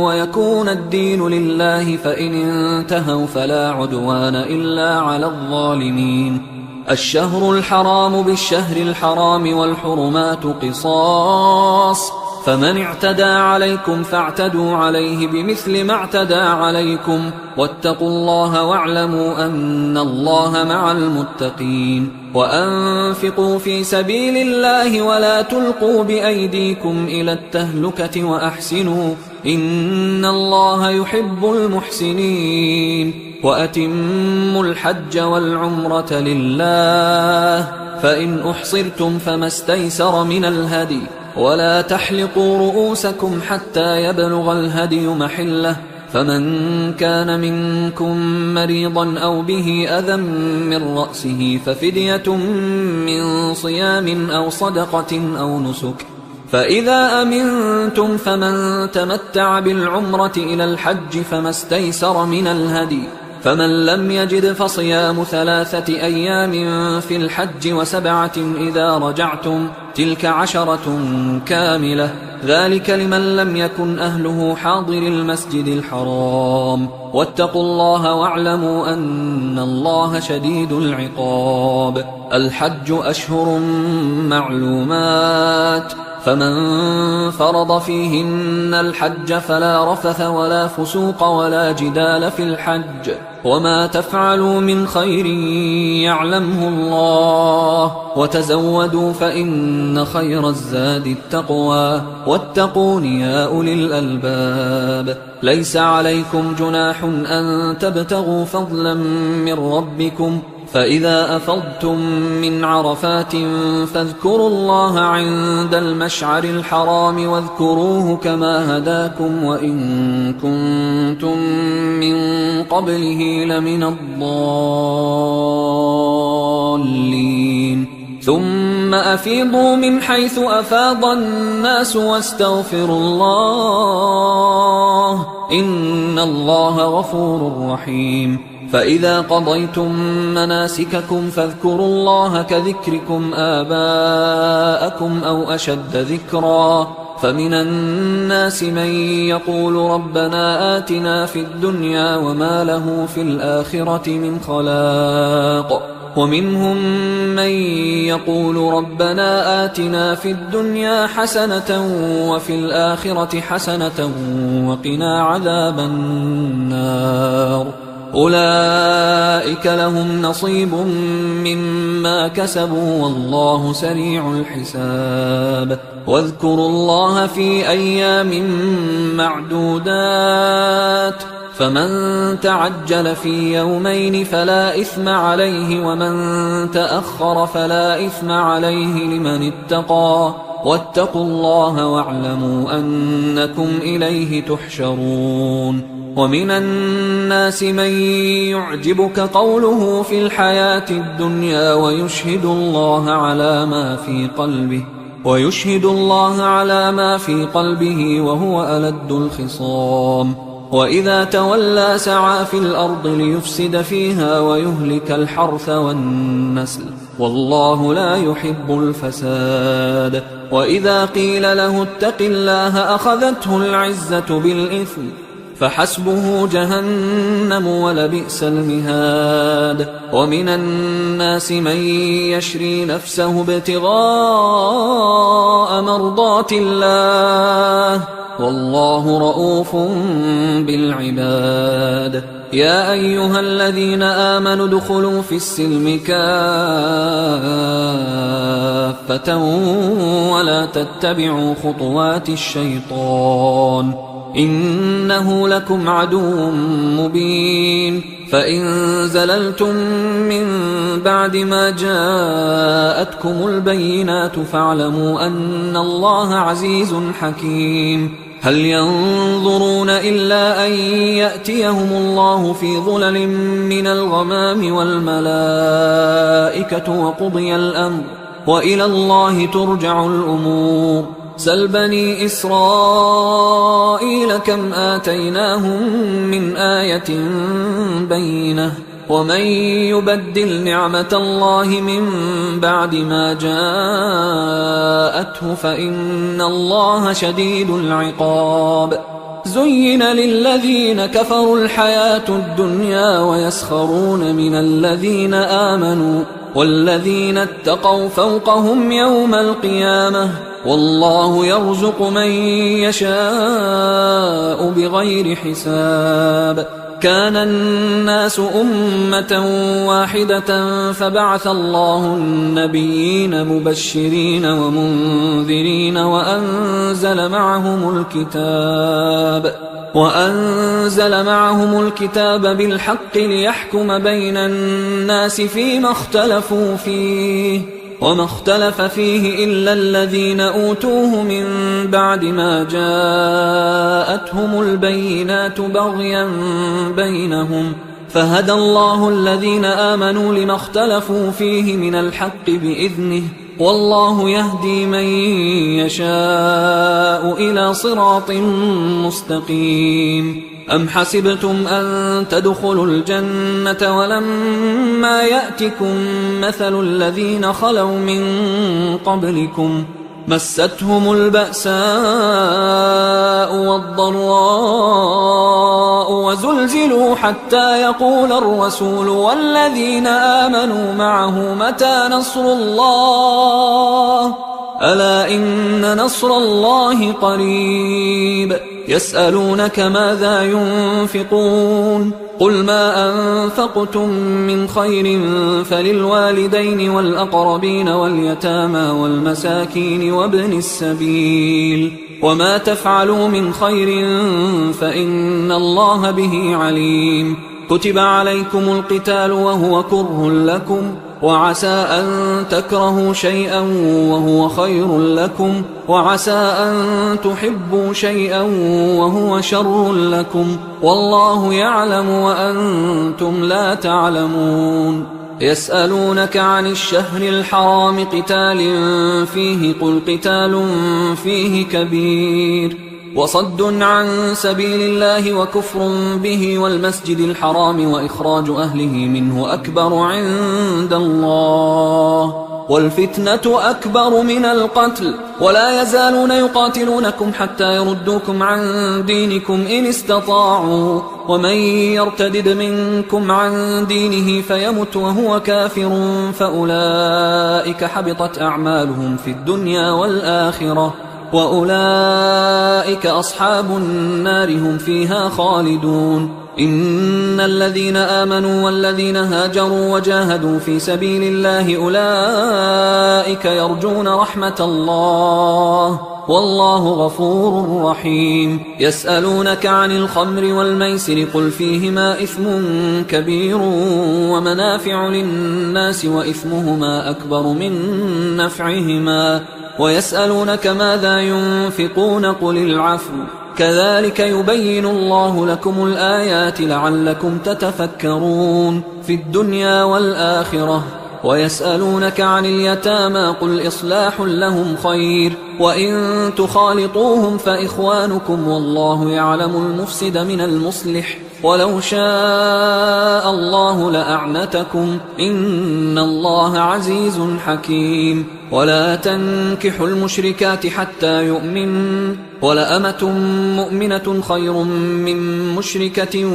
ويكون الدين لله، فإن انتهوا فلا عدوان إلا على الظالمين. الشهر الحرام بالشهر الحرام والحرمات قصاص، فمن اعتدى عليكم فاعتدوا عليه بمثل ما اعتدى عليكم، واتقوا الله واعلموا أن الله مع المتقين. وأنفقوا في سبيل الله ولا تلقوا بأيديكم إلى التهلكة وأحسنوا إن الله يحب المحسنين. وأتموا الحج والعمرة لله، فإن أحصرتم فما استيسر من الهدي، ولا تحلقوا رؤوسكم حتى يبلغ الهدي محله، فمن كان منكم مريضا أو به أذى من رأسه ففدية من صيام أو صدقة أو نسك، فإذا أمنتم فمن تمتع بالعمرة إلى الحج فما استيسر من الهدي، فمن لم يجد فصيام 3 أيام في الحج و7 إذا رجعتم، تلك 10 كاملة، ذلك لمن لم يكن أهله حاضر المسجد الحرام. واتقوا الله واعلموا أن الله شديد العقاب. الحج أشهر معلومات، فمن فرض فيهن الحج فلا رفث ولا فسوق ولا جدال في الحج وما تفعلوا من خير يعلمه الله وتزودوا فإن خير الزاد التقوى واتقون يا أولي الألباب ليس عليكم جناح أن تبتغوا فضلا من ربكم فإذا أفضتم من عرفات فاذكروا الله عند المشعر الحرام واذكروه كما هداكم وإن كنتم من قبله لمن الضالين ثم أفيضوا من حيث أفاض الناس واستغفروا الله إن الله غفور رحيم فإذا قضيتم مناسككم فاذكروا الله كذكركم آباءكم أو أشد ذكرا فمن الناس من يقول ربنا آتنا في الدنيا وما له في الآخرة من خلاق ومنهم من يقول ربنا آتنا في الدنيا حسنة وفي الآخرة حسنة وقنا عذاب النار أولئك لهم نصيب مما كسبوا والله سريع الحساب واذكروا الله في أيام معدودات فمن تعجل في يومين فلا إثم عليه ومن تأخر فلا إثم عليه لمن اتقى واتقوا الله واعلموا أنكم إليه تحشرون ومن الناس من يعجبك قوله في الحياة الدنيا ويشهد الله على ما في قلبه وهو ألد الخصام وإذا تولى سعى في الأرض ليفسد فيها ويهلك الحرث والنسل والله لا يحب الفساد وإذا قيل له اتق الله أخذته العزة بالإثم فحسبه جهنم ولبئس المهاد ومن الناس من يشري نفسه ابتغاء مرضات الله والله رؤوف بالعباد يا أيها الذين آمنوا ادخلوا في السلم كافة ولا تتبعوا خطوات الشيطان إنه لكم عدو مبين فإن زللتم من بعد ما جاءتكم البينات فاعلموا أن الله عزيز حكيم هل ينظرون إلا أن يأتيهم الله في ظلل من الغمام والملائكة وقضي الأمر وإلى الله ترجع الأمور سل بني إسرائيل كم آتيناهم من آية بينة ومن يبدل نعمة الله من بعد ما جاءته فإن الله شديد العقاب زين للذين كفروا الحياة الدنيا ويسخرون من الذين آمنوا والذين اتقوا فوقهم يوم القيامة والله يرزق من يشاء بغير حساب كان الناس أمة واحدة فبعث الله النبيين مبشرين ومنذرين وأنزل معهم الكتاب بالحق ليحكم بين الناس فيما اختلفوا فيه وما اختلف فيه إلا الذين أوتوه من بعد ما جاءتهم البينات بغيا بينهم فهدى الله الذين آمنوا لما اختلفوا فيه من الحق بإذنه والله يهدي من يشاء إلى صراط مستقيم أم حسبتم أن تدخلوا الجنة ولما يأتكم مثل الذين خلوا من قبلكم مستهم البأساء والضراء وزلزلوا حتى يقول الرسول والذين آمنوا معه متى نصر الله ألا إن نصر الله قريب يسألونك ماذا ينفقون قل ما أنفقتم من خير فللوالدين والأقربين واليتامى والمساكين وابن السبيل وما تفعلوا من خير فإن الله به عليم كتب عليكم القتال وهو كره لكم وعسى أن تكرهوا شيئا وهو خير لكم وعسى أن تحبوا شيئا وهو شر لكم والله يعلم وأنتم لا تعلمون يسألونك عن الشهر الحرام قتال فيه قل قتال فيه كبير وصد عن سبيل الله وكفر به والمسجد الحرام وإخراج أهله منه أكبر عند الله والفتنة أكبر من القتل ولا يزالون يقاتلونكم حتى يردوكم عن دينكم إن استطاعوا ومن يرتدد منكم عن دينه فيمت وهو كافر فأولئك حبطت أعمالهم في الدنيا والآخرة وأولئك أصحاب النار هم فيها خالدون إن الذين آمنوا والذين هاجروا وجاهدوا في سبيل الله أولئك يرجون رحمة الله والله غفور رحيم يسألونك عن الخمر والميسر قل فيهما إثم كبير ومنافع للناس وإثمهما أكبر من نفعهما ويسألونك ماذا ينفقون قل العفو كذلك يبين الله لكم الآيات لعلكم تتفكرون في الدنيا والآخرة ويسألونك عن اليتامى قل إصلاح لهم خير وإن تخالطوهم فإخوانكم والله يعلم المفسد من المصلح ولو شاء الله لأعنتكم إن الله عزيز حكيم ولا تنكحوا المشركات حتى يؤمنوا ولأمة مؤمنة خير من مشركة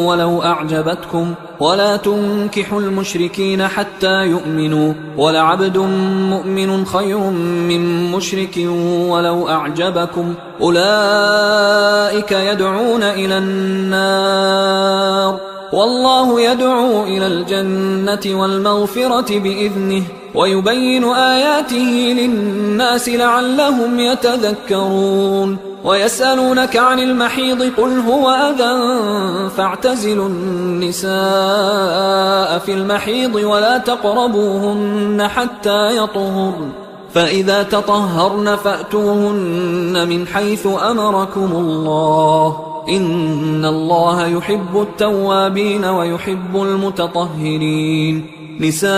ولو أعجبتكم ولا تنكحوا المشركين حتى يؤمنوا ولعبد مؤمن خير من مشرك ولو أعجبكم أولئك يدعون إلى النار والله يدعو إلى الجنة والمغفرة بإذنه ويبين آياته للناس لعلهم يتذكرون ويسألونك عن المحيض قل هو أذى فاعتزلوا النساء في المحيض ولا تقربوهن حتى يطهرن فإذا تطهرن فأتوهن من حيث أمركم الله إن الله يحب التوابين ويحب المتطهرين نساؤكم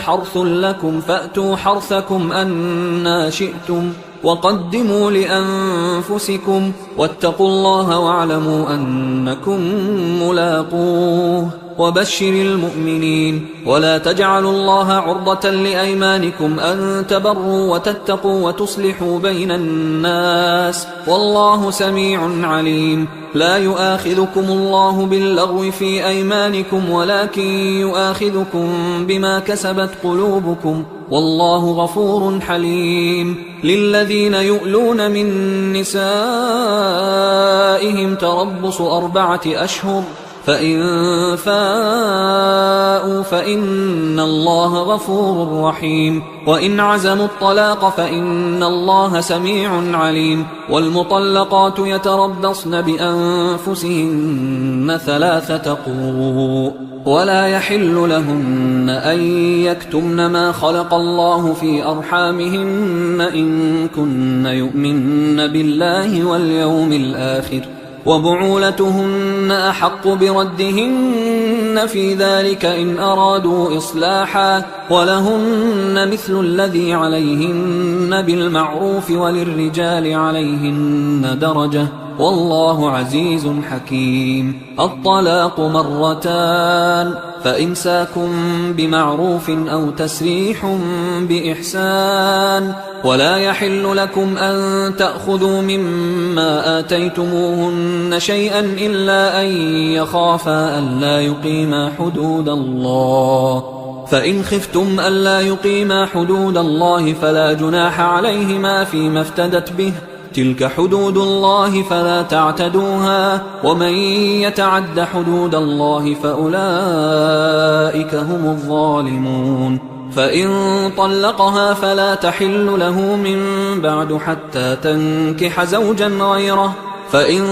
حرث لكم فأتوا حرثكم أنى شئتم وقدموا لأنفسكم واتقوا الله واعلموا أنكم ملاقوه وبشر المؤمنين ولا تجعلوا الله عرضة لأيمانكم أن تبروا وتتقوا وتصلحوا بين الناس والله سميع عليم لا يؤاخذكم الله باللغو في أيمانكم ولكن يؤاخذكم بما كسبت قلوبكم والله غفور حليم للذين يؤلون من نسائهم تربص 4 أشهر فإن فاءوا فإن الله غفور رحيم وإن عزموا الطلاق فإن الله سميع عليم والمطلقات يتربصن بأنفسهن 3 قروء ولا يحل لهن أن يكتمن ما خلق الله في أرحامهن إن كن يؤمن بالله واليوم الآخر وبعولتهن أحق بردهن في ذلك إن أرادوا إصلاحا ولهن مثل الذي عليهن بالمعروف وللرجال عليهن درجة والله عزيز حكيم الطلاق 2 فإمساك بمعروف أو تسريح بإحسان ولا يحل لكم أن تأخذوا مما آتيتموهن شيئا إلا أن يخافا ألا يقيما حدود الله فإن خفتم ألا يقيما حدود الله فلا جناح عليهما فيما افتدت به، تلك حدود الله فلا تعتدوها، ومن يتعد حدود الله فأولئك هم الظالمون. فإن طلقها فلا تحل له من بعد حتى تنكح زوجا غيره، فإن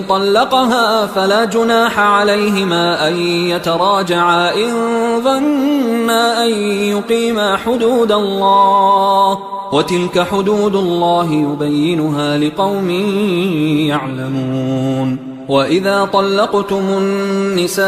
طلقها فلا جناح عليهما أن يتراجعا إن ظنا أن يقيما حدود الله، وتلك حدود الله يبينها لقوم يعلمون. وإذا طلقتم النساء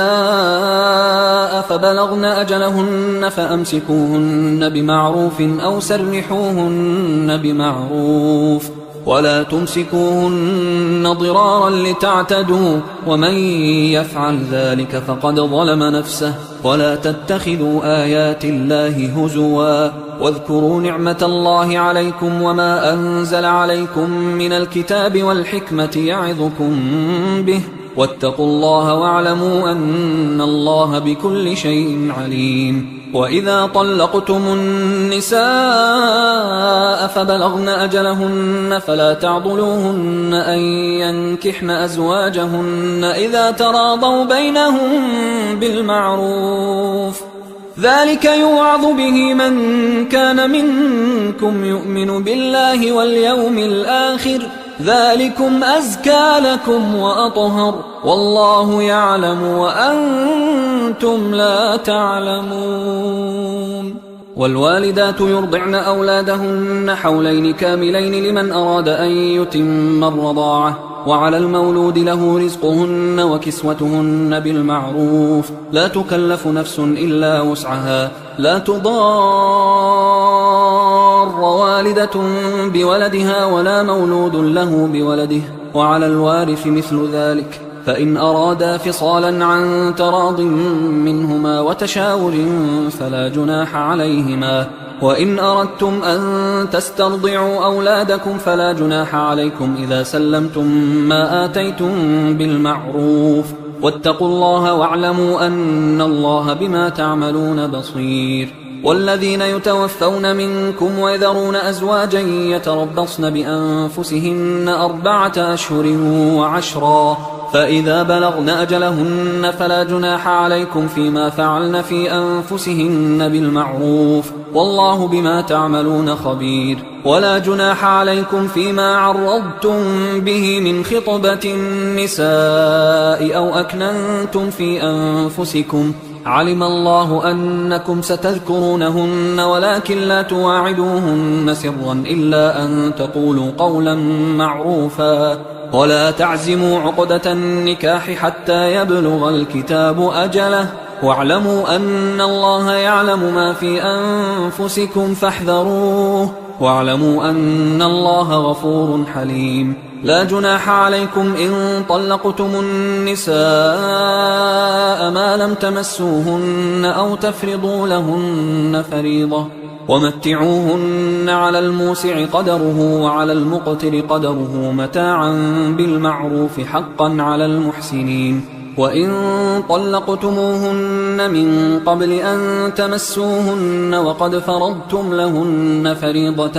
فبلغن أجلهن فأمسكوهن بمعروف أو سرحوهن بمعروف، ولا تمسكوهن ضرارا لتعتدوا، ومن يفعل ذلك فقد ظلم نفسه. ولا تتخذوا آيات الله هزوا، واذكروا نعمة الله عليكم وما أنزل عليكم من الكتاب والحكمة يعظكم به، واتقوا الله واعلموا أن الله بكل شيء عليم. وإذا طلقتم النساء فبلغن أجلهن فلا تعضلوهن أن ينكحن أزواجهن إذا تراضوا بينهم بالمعروف، ذلك يوعظ به من كان منكم يؤمن بالله واليوم الآخر، ذلكم أزكى لكم وأطهر، والله يعلم وأنتم لا تعلمون. والوالدات يرضعن أولادهن حولين كاملين لمن أراد أن يتم الرضاعة، وعلى المولود له رزقهن وكسوتهن بالمعروف، لا تكلف نفس إلا وسعها، لا تضار والدة بولدها ولا مولود له بولده، وعلى الوارث مثل ذلك، فإن أرادا فصالا عن تراض منهما وتشاور فلا جناح عليهما. وإن أردتم أن تسترضعوا أولادكم فلا جناح عليكم إذا سلمتم ما آتيتم بالمعروف، واتقوا الله واعلموا أن الله بما تعملون بصير. والذين يتوفون منكم ويذرون أزواجا يتربصن بأنفسهن 4 أشهر و10، فإذا بلغن أجلهن فلا جناح عليكم فيما فعلن في أنفسهن بالمعروف، والله بما تعملون خبير. ولا جناح عليكم فيما عرضتم به من خطبة النساء أو أكننتم في أنفسكم، علم الله أنكم ستذكرونهن ولكن لا تواعدوهن سرا إلا أن تقولوا قولا معروفا، ولا تعزموا عقدة النكاح حتى يبلغ الكتاب أجله، واعلموا أن الله يعلم ما في أنفسكم فاحذروه، واعلموا أن الله غفور حليم. لا جناح عليكم إن طلقتم النساء ما لم تمسوهن أو تفرضوا لهن فريضة، ومتعوهن على الموسع قدره وعلى المقتر قدره متاعا بالمعروف حقا على المحسنين. وإن طلقتموهن من قبل أن تمسوهن وقد فرضتم لهن فريضة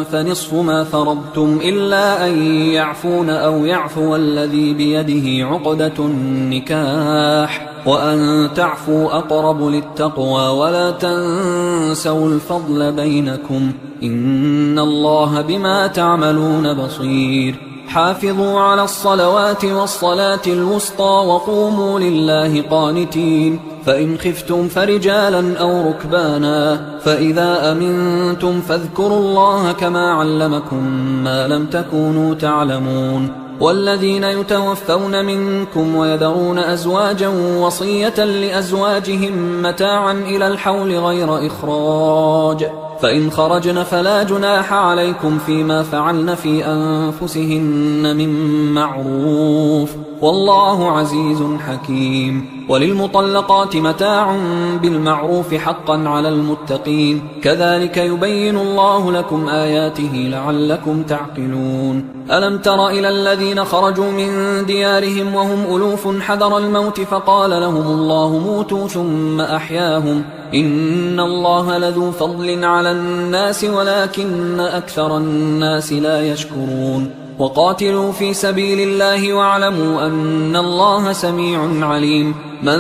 فنصف ما فرضتم إلا أن يعفون أو يعفو الذي بيده عقدة النكاح، وأن تعفوا أقرب للتقوى، ولا تنسوا الفضل بينكم، إن الله بما تعملون بصير. حافظوا على الصلوات والصلاة الوسطى وقوموا لله قانتين، فإن خفتم فرجالا أو ركبانا، فإذا أمنتم فاذكروا الله كما علمكم ما لم تكونوا تعلمون. والذين يتوفون منكم ويذرون أزواجا وصية لأزواجهم متاعا إلى الحول غير إخراج، فإن خرجن فلا جناح عليكم فيما فعلن في أنفسهن من معروف، والله عزيز حكيم. وللمطلقات متاع بالمعروف حقا على المتقين كذلك يبين الله لكم آياته لعلكم تعقلون ألم تر إلى الذين خرجوا من ديارهم وهم ألوف حذر الموت فقال لهم الله موتوا ثم أحياهم إن الله لذو فضل على الناس ولكن أكثر الناس لا يشكرون وقاتلوا في سبيل الله واعلموا أن الله سميع عليم من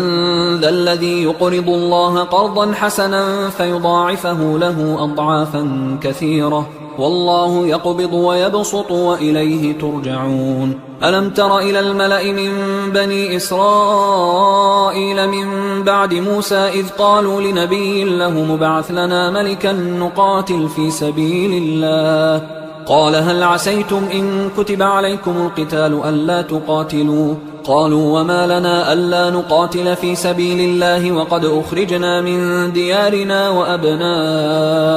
ذا الذي يقرض الله قرضا حسنا فيضاعفه له أضعافا كثيرة والله يقبض ويبسط وإليه ترجعون ألم تر إلى الملأ من بني إسرائيل من بعد موسى إذ قالوا لنبي له مبعث لنا ملكا نقاتل في سبيل الله قال هل عسيتم إن كتب عليكم القتال ألا تقاتلوا قالوا وما لنا ألا نقاتل في سبيل الله وقد أخرجنا من ديارنا وأبنائنا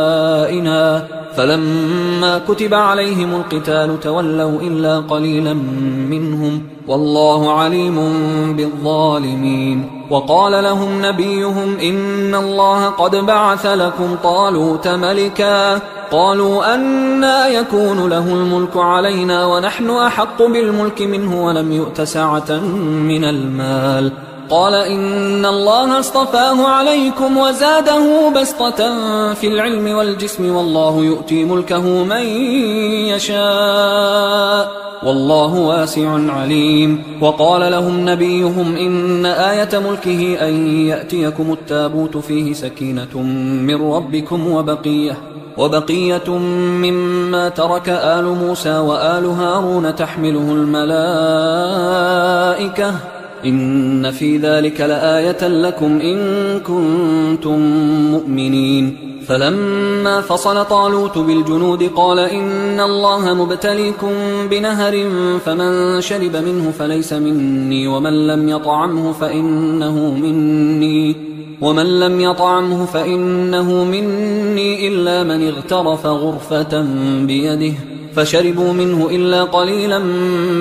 فلما كتب عليهم القتال تولوا إلا قليلا منهم والله عليم بالظالمين وقال لهم نبيهم إن الله قد بعث لكم طالوت ملكا قالوا أنى يكون له الملك علينا ونحن أحق بالملك منه ولم يؤت سعة من المال قال إن الله اصطفاه عليكم وزاده بسطة في العلم والجسم والله يؤتي ملكه من يشاء والله واسع عليم وقال لهم نبيهم إن آية ملكه أن يأتيكم التابوت فيه سكينة من ربكم وبقية مما ترك آل موسى وآل هارون تحمله الملائكة إن في ذلك لآية لكم إن كنتم مؤمنين فلما فصل طالوت بالجنود قال إن الله مبتليكم بنهر فمن شرب منه فليس مني ومن لم يطعمه فإنه مني إلا من اغترف غرفة بيده فشربوا منه إلا قليلا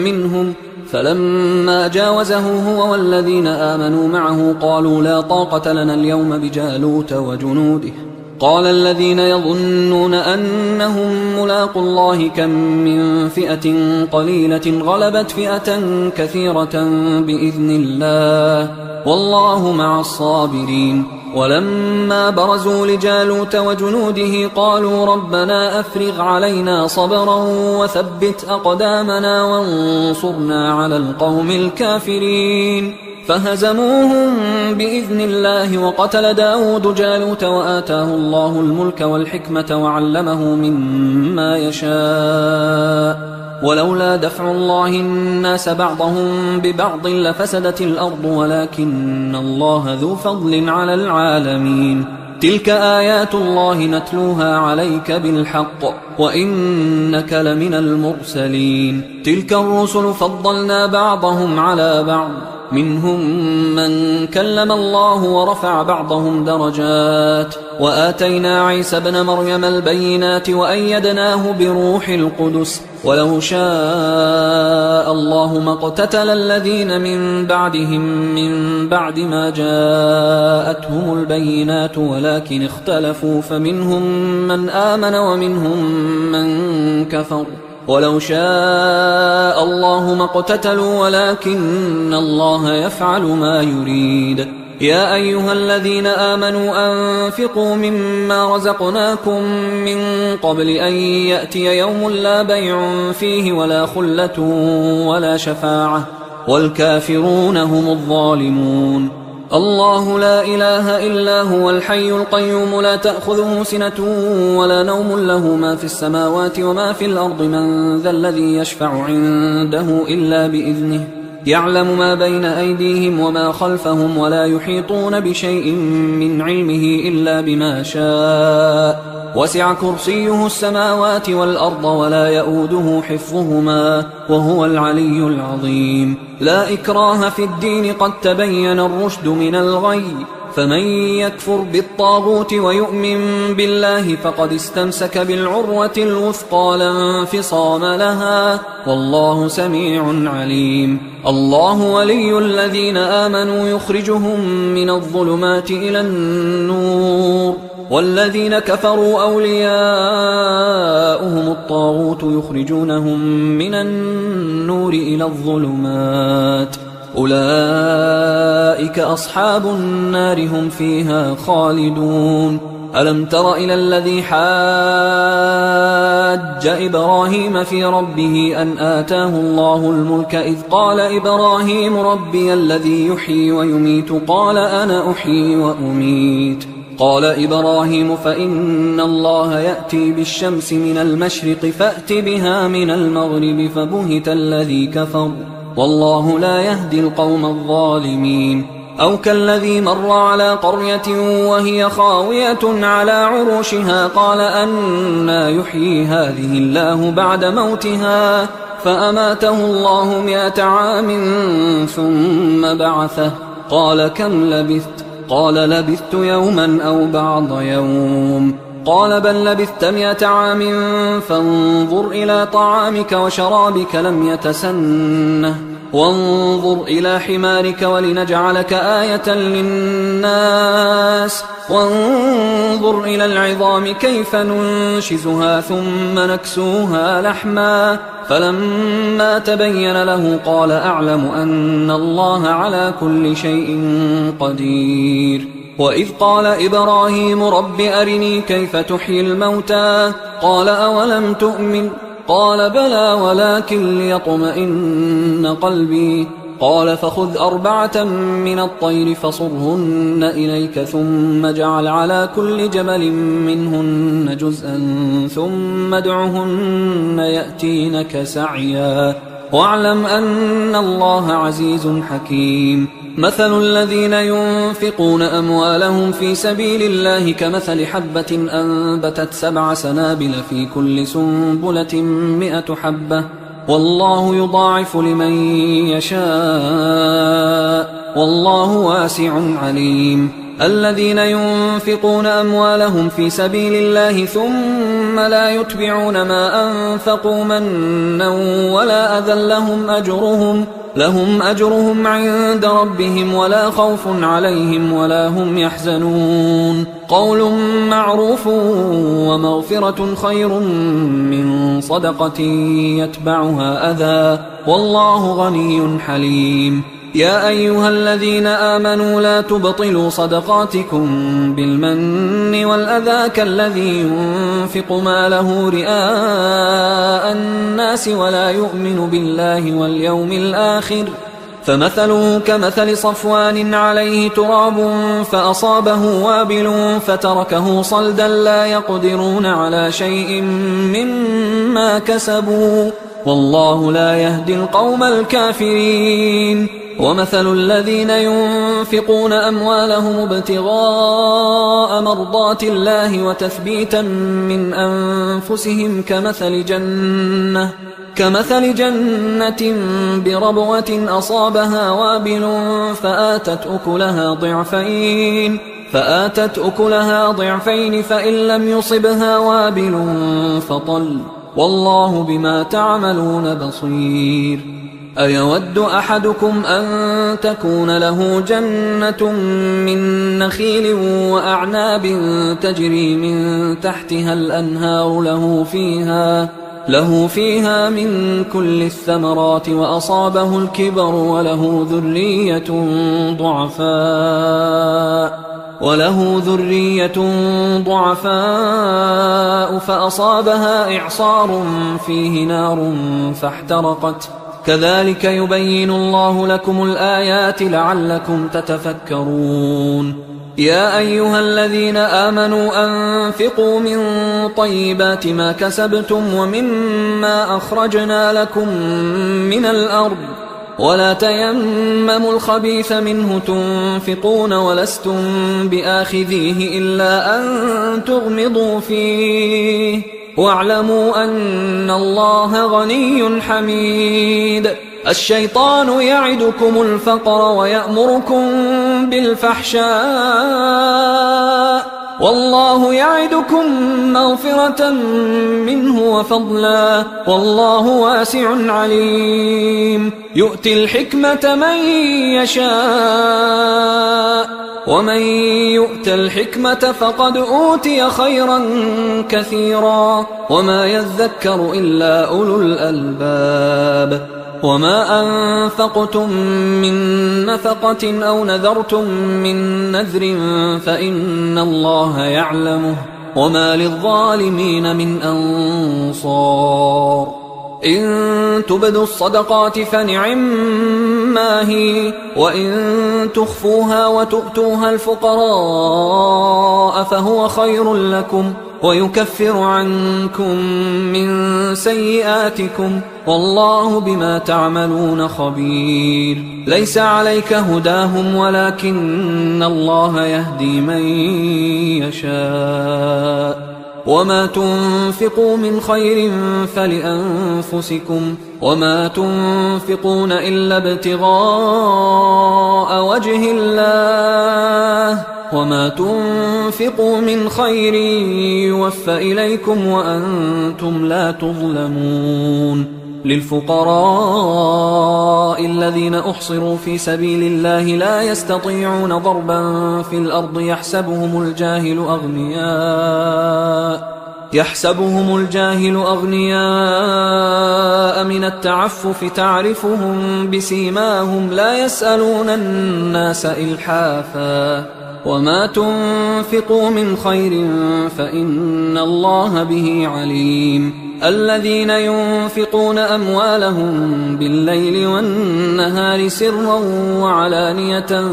منهم فلما جاوزه هو والذين آمنوا معه قالوا لا طاقة لنا اليوم بجالوت وجنوده قال الذين يظنون أنهم ملاقوا الله كم من فئة قليلة غلبت فئة كثيرة بإذن الله والله مع الصابرين ولما برزوا لجالوت وجنوده قالوا ربنا أفرغ علينا صبرا وثبت أقدامنا وانصرنا على القوم الكافرين فهزموهم بإذن الله وقتل داود جالوت وآتاه الله الملك والحكمة وعلمه مما يشاء ولولا دفع الله الناس بعضهم ببعض لفسدت الأرض ولكن الله ذو فضل على العالمين تلك آيات الله نتلوها عليك بالحق وإنك لمن المرسلين تلك الرسل فضلنا بعضهم على بعض منهم من كلم الله ورفع بعضهم درجات وآتينا عيسى ابن مريم البينات وأيدناه بروح القدس ولو شاء الله ما اقتتل الذين من بعدهم من بعد ما جاءتهم البينات ولكن اختلفوا فمنهم من آمن ومنهم من كفر ولو شاء الله ما اقتتلوا ولكن الله يفعل ما يريد يا أيها الذين آمنوا أنفقوا مما رزقناكم من قبل أن يأتي يوم لا بيع فيه ولا خلة ولا شفاعة والكافرون هم الظالمون الله لا إله إلا هو الحي القيوم لا تأخذه سنة ولا نوم له ما في السماوات وما في الأرض من ذا الذي يشفع عنده إلا بإذنه يعلم ما بين أيديهم وما خلفهم ولا يحيطون بشيء من علمه إلا بما شاء وسع كرسيه السماوات والأرض ولا يؤوده حفظهما وهو العلي العظيم لا إكراه في الدين قد تبين الرشد من الغي فمن يكفر بالطاغوت ويؤمن بالله فقد استمسك بالعروة الوثقى لا انفصام لها، والله سميع عليم. الله ولي الذين آمنوا يخرجهم من الظلمات إلى النور، والذين كفروا أولياؤهم الطاغوت يخرجونهم من النور إلى الظلمات، أولئك أصحاب النار هم فيها خالدون. ألم تر إلى الذي حاج إبراهيم في ربه أن آتاه الله الملك إذ قال إبراهيم ربي الذي يحيي ويميت قال أنا أحيي وأميت. قال إبراهيم فإن الله يأتي بالشمس من المشرق فأت بها من المغرب فبهت الذي كفر والله لا يهدي القوم الظالمين. أو كالذي مر على قرية وهي خاوية على عروشها قال أنى يحيي هذه الله بعد موتها فأماته الله 100 عام ثم بعثه قال كم لبثت؟ قال لبثت يوما أو بعض يوم. قال بل لبثت 100 عام فانظر إلى طعامك وشرابك لم يتسنه وانظر إلى حمارك ولنجعلك آية للناس وانظر إلى العظام كيف ننشزها ثم نكسوها لحما فلما تبين له قال أعلم أن الله على كل شيء قدير. وإذ قال إبراهيم رب أرني كيف تحيي الموتى قال أولم تؤمن قال بلى ولكن ليطمئن قلبي قال فخذ 4 من الطير فصرهن إليك ثم اجعل على كل جبل منهن جزءا ثم ادعهن يأتينك سعيا واعلم أن الله عزيز حكيم. مثل الذين ينفقون أموالهم في سبيل الله كمثل حبة أنبتت 7 سنابل في كل سنبلة 100 حبة والله يضاعف لمن يشاء والله واسع عليم. الذين ينفقون أموالهم في سبيل الله ثم لا يتبعون ما أنفقوا منا ولا أذى لهم أجرهم عند ربهم ولا خوف عليهم ولا هم يحزنون. قول معروف ومغفرة خير من صدقة يتبعها أذى والله غني حليم. يا أيها الذين آمنوا لا تبطلوا صدقاتكم بالمن والأذى كالذي ينفق ماله رئاء الناس ولا يؤمن بالله واليوم الآخر فمثله كمثل صفوان عليه تراب فأصابه وابل فتركه صلدا لا يقدرون على شيء مما كسبوا والله لا يهدي القوم الكافرين. ومثل الذين ينفقون أموالهم ابتغاء مرضات الله وتثبيتا من أنفسهم كمثل جنة بربوة أصابها وابل فآتت أكلها ضعفين فإن لم يصبها وابل فطل والله بما تعملون بصير. أيود أحدكم أن تكون له جنة من نخيل وأعناب تجري من تحتها الأنهار له فيها من كل الثمرات وأصابه الكبر وله ذرية ضعفاء فأصابها إعصار فيه نار فاحترقت كذلك يبين الله لكم الآيات لعلكم تتفكرون. يا أيها الذين آمنوا أنفقوا من طيبات ما كسبتم ومما أخرجنا لكم من الأرض ولا تيمموا الخبيث منه تنفقون ولستم بآخذيه إلا أن تغمضوا فيه واعلموا أن الله غني حميد. الشيطان يعدكم الفقر ويأمركم بالفحشاء والله يعدكم مغفرة منه وفضلا والله واسع عليم. يؤتي الحكمة من يشاء ومن يؤت الحكمة فقد أوتي خيرا كثيرا وما يذكر إلا أولو الألباب. وما أنفقتم من نفقة أو نذرتم من نذر فإن الله يعلمه وما للظالمين من أنصار. إن تبدوا الصدقات فنعما هي وإن تخفوها وتؤتوها الفقراء فهو خير لكم ويكفر عنكم من سيئاتكم والله بما تعملون خبير. ليس عليك هداهم ولكن الله يهدي من يشاء وما تنفقوا من خير فلأنفسكم وما تنفقون إلا ابتغاء وجه الله وما تنفقوا من خير يوفى إليكم وأنتم لا تظلمون. للفقراء الذين أحصروا في سبيل الله لا يستطيعون ضربا في الأرض يحسبهم الجاهل أغنياء من التعفف تعرفهم بسيماهم لا يسألون الناس إلحافا وما تنفقوا من خير فإن الله به عليم. الذين ينفقون أموالهم بالليل والنهار سرا وعلانية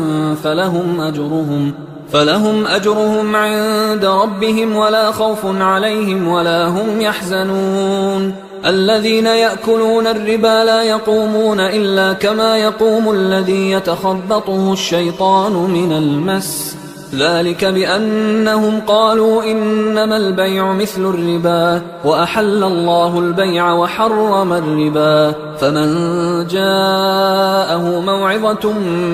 فلهم أجرهم عند ربهم ولا خوف عليهم ولا هم يحزنون. الذين يأكلون الربا لا يقومون إلا كما يقوم الذي يتخبطه الشيطان من المس ذلك بأنهم قالوا إنما البيع مثل الربا وأحل الله البيع وحرم الربا. فمن جاءه موعظة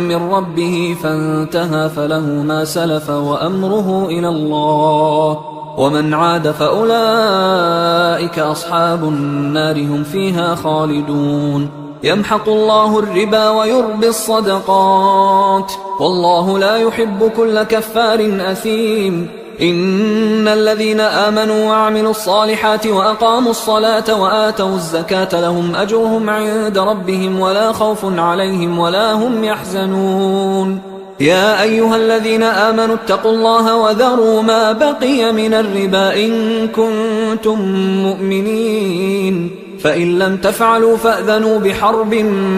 من ربه فانتهى فله ما سلف وأمره إلى الله ومن عاد فأولئك أصحاب النار هم فيها خالدون. يمحق الله الربا ويربي الصدقات والله لا يحب كل كفار أثيم. إن الذين آمنوا وعملوا الصالحات وأقاموا الصلاة وآتوا الزكاة لهم أجرهم عند ربهم ولا خوف عليهم ولا هم يحزنون. يا أيها الذين آمنوا اتقوا الله وذروا ما بقي من الربا إن كنتم مؤمنين فإن لم تفعلوا فأذنوا بحرب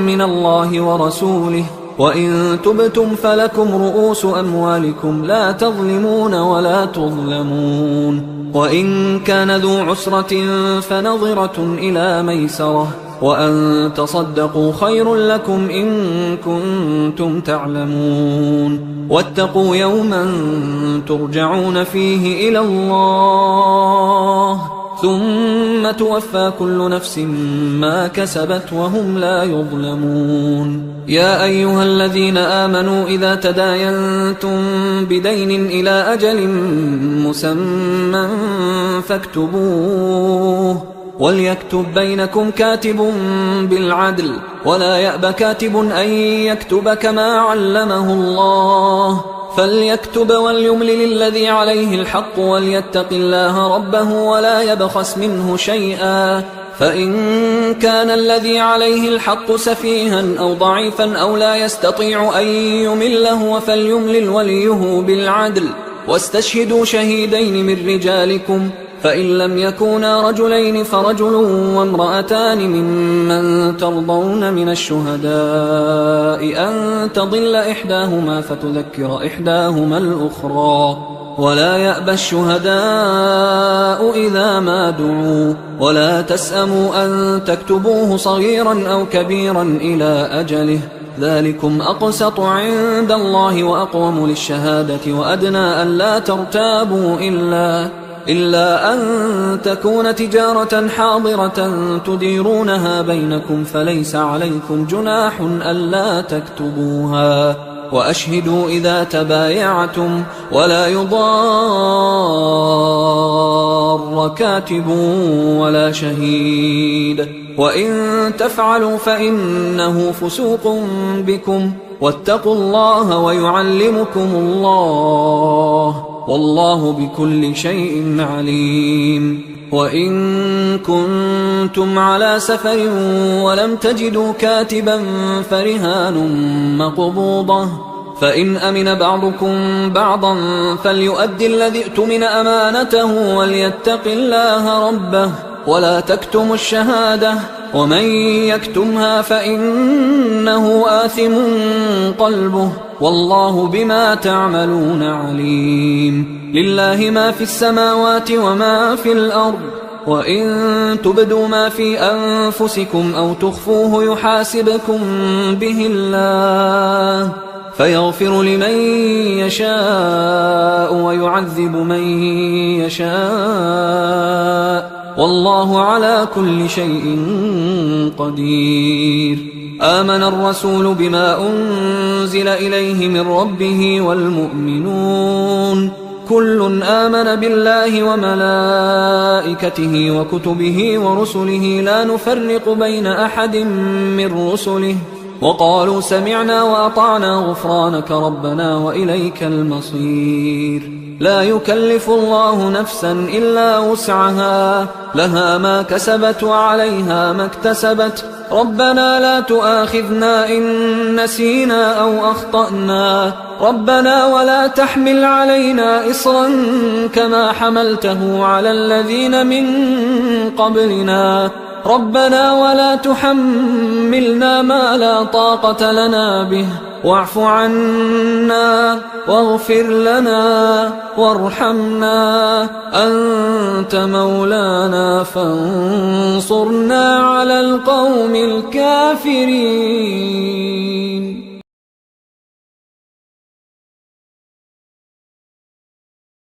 من الله ورسوله وإن تبتم فلكم رؤوس أموالكم لا تظلمون ولا تظلمون. وإن كان ذو عسرة فنظرة إلى ميسرة وأن تصدقوا خير لكم إن كنتم تعلمون. واتقوا يوما ترجعون فيه إلى الله ثم توفى كل نفس ما كسبت وهم لا يظلمون. يا أيها الذين آمنوا إذا تداينتم بدين إلى أجل مسمى فاكتبوه وليكتب بينكم كاتب بالعدل ولا يأب كاتب أن يكتب كما علمه الله فليكتب وليملل الذي عليه الحق وليتق الله ربه ولا يبخس منه شيئا فإن كان الذي عليه الحق سفيها أو ضعيفا أو لا يستطيع أن يمله فليملل وليه بالعدل واستشهدوا شهيدين من رجالكم فإن لم يكونا رجلين فرجل وامرأتان ممن ترضون من الشهداء أن تضل إحداهما فتذكر إحداهما الأخرى ولا يأبى الشهداء إذا ما دعوا ولا تسأموا أن تكتبوه صغيرا أو كبيرا إلى أجله ذلكم أقسط عند الله وأقوم للشهادة وأدنى ألا ترتابوا إلا أن تكون تجارة حاضرة تديرونها بينكم فليس عليكم جناح ألا تكتبوها وأشهدوا إذا تبايعتم ولا يضار كاتب ولا شهيد وإن تفعلوا فإنه فسوق بكم واتقوا الله ويعلمكم الله والله بكل شيء عليم وإن كنتم على سفر ولم تجدوا كاتبا فرهان مقبوضة فإن أمن بعضكم بعضا فليؤدي الذي اؤتمن أمانته وليتق الله ربه ولا تكتموا الشهادة ومن يكتمها فإنه آثم قلبه والله بما تعملون عليم لله ما في السماوات وما في الأرض وإن تبدوا ما في أنفسكم أو تخفوه يحاسبكم به الله فيغفر لمن يشاء ويعذب من يشاء والله على كل شيء قدير آمن الرسول بما أنزل إليه من ربه والمؤمنون كل آمن بالله وملائكته وكتبه ورسله لا نفرق بين أحد من رسله وقالوا سمعنا وأطعنا غفرانك ربنا وإليك المصير لا يكلف الله نفسا إلا وسعها لها ما كسبت وعليها ما اكتسبت ربنا لا تؤاخذنا إن نسينا أو أخطأنا ربنا ولا تحمل علينا إصرا كما حملته على الذين من قبلنا ربنا ولا تحملنا ما لا طاقة لنا به واعف عنا واغفر لنا وارحمنا أنت مولانا فانصرنا على القوم الكافرين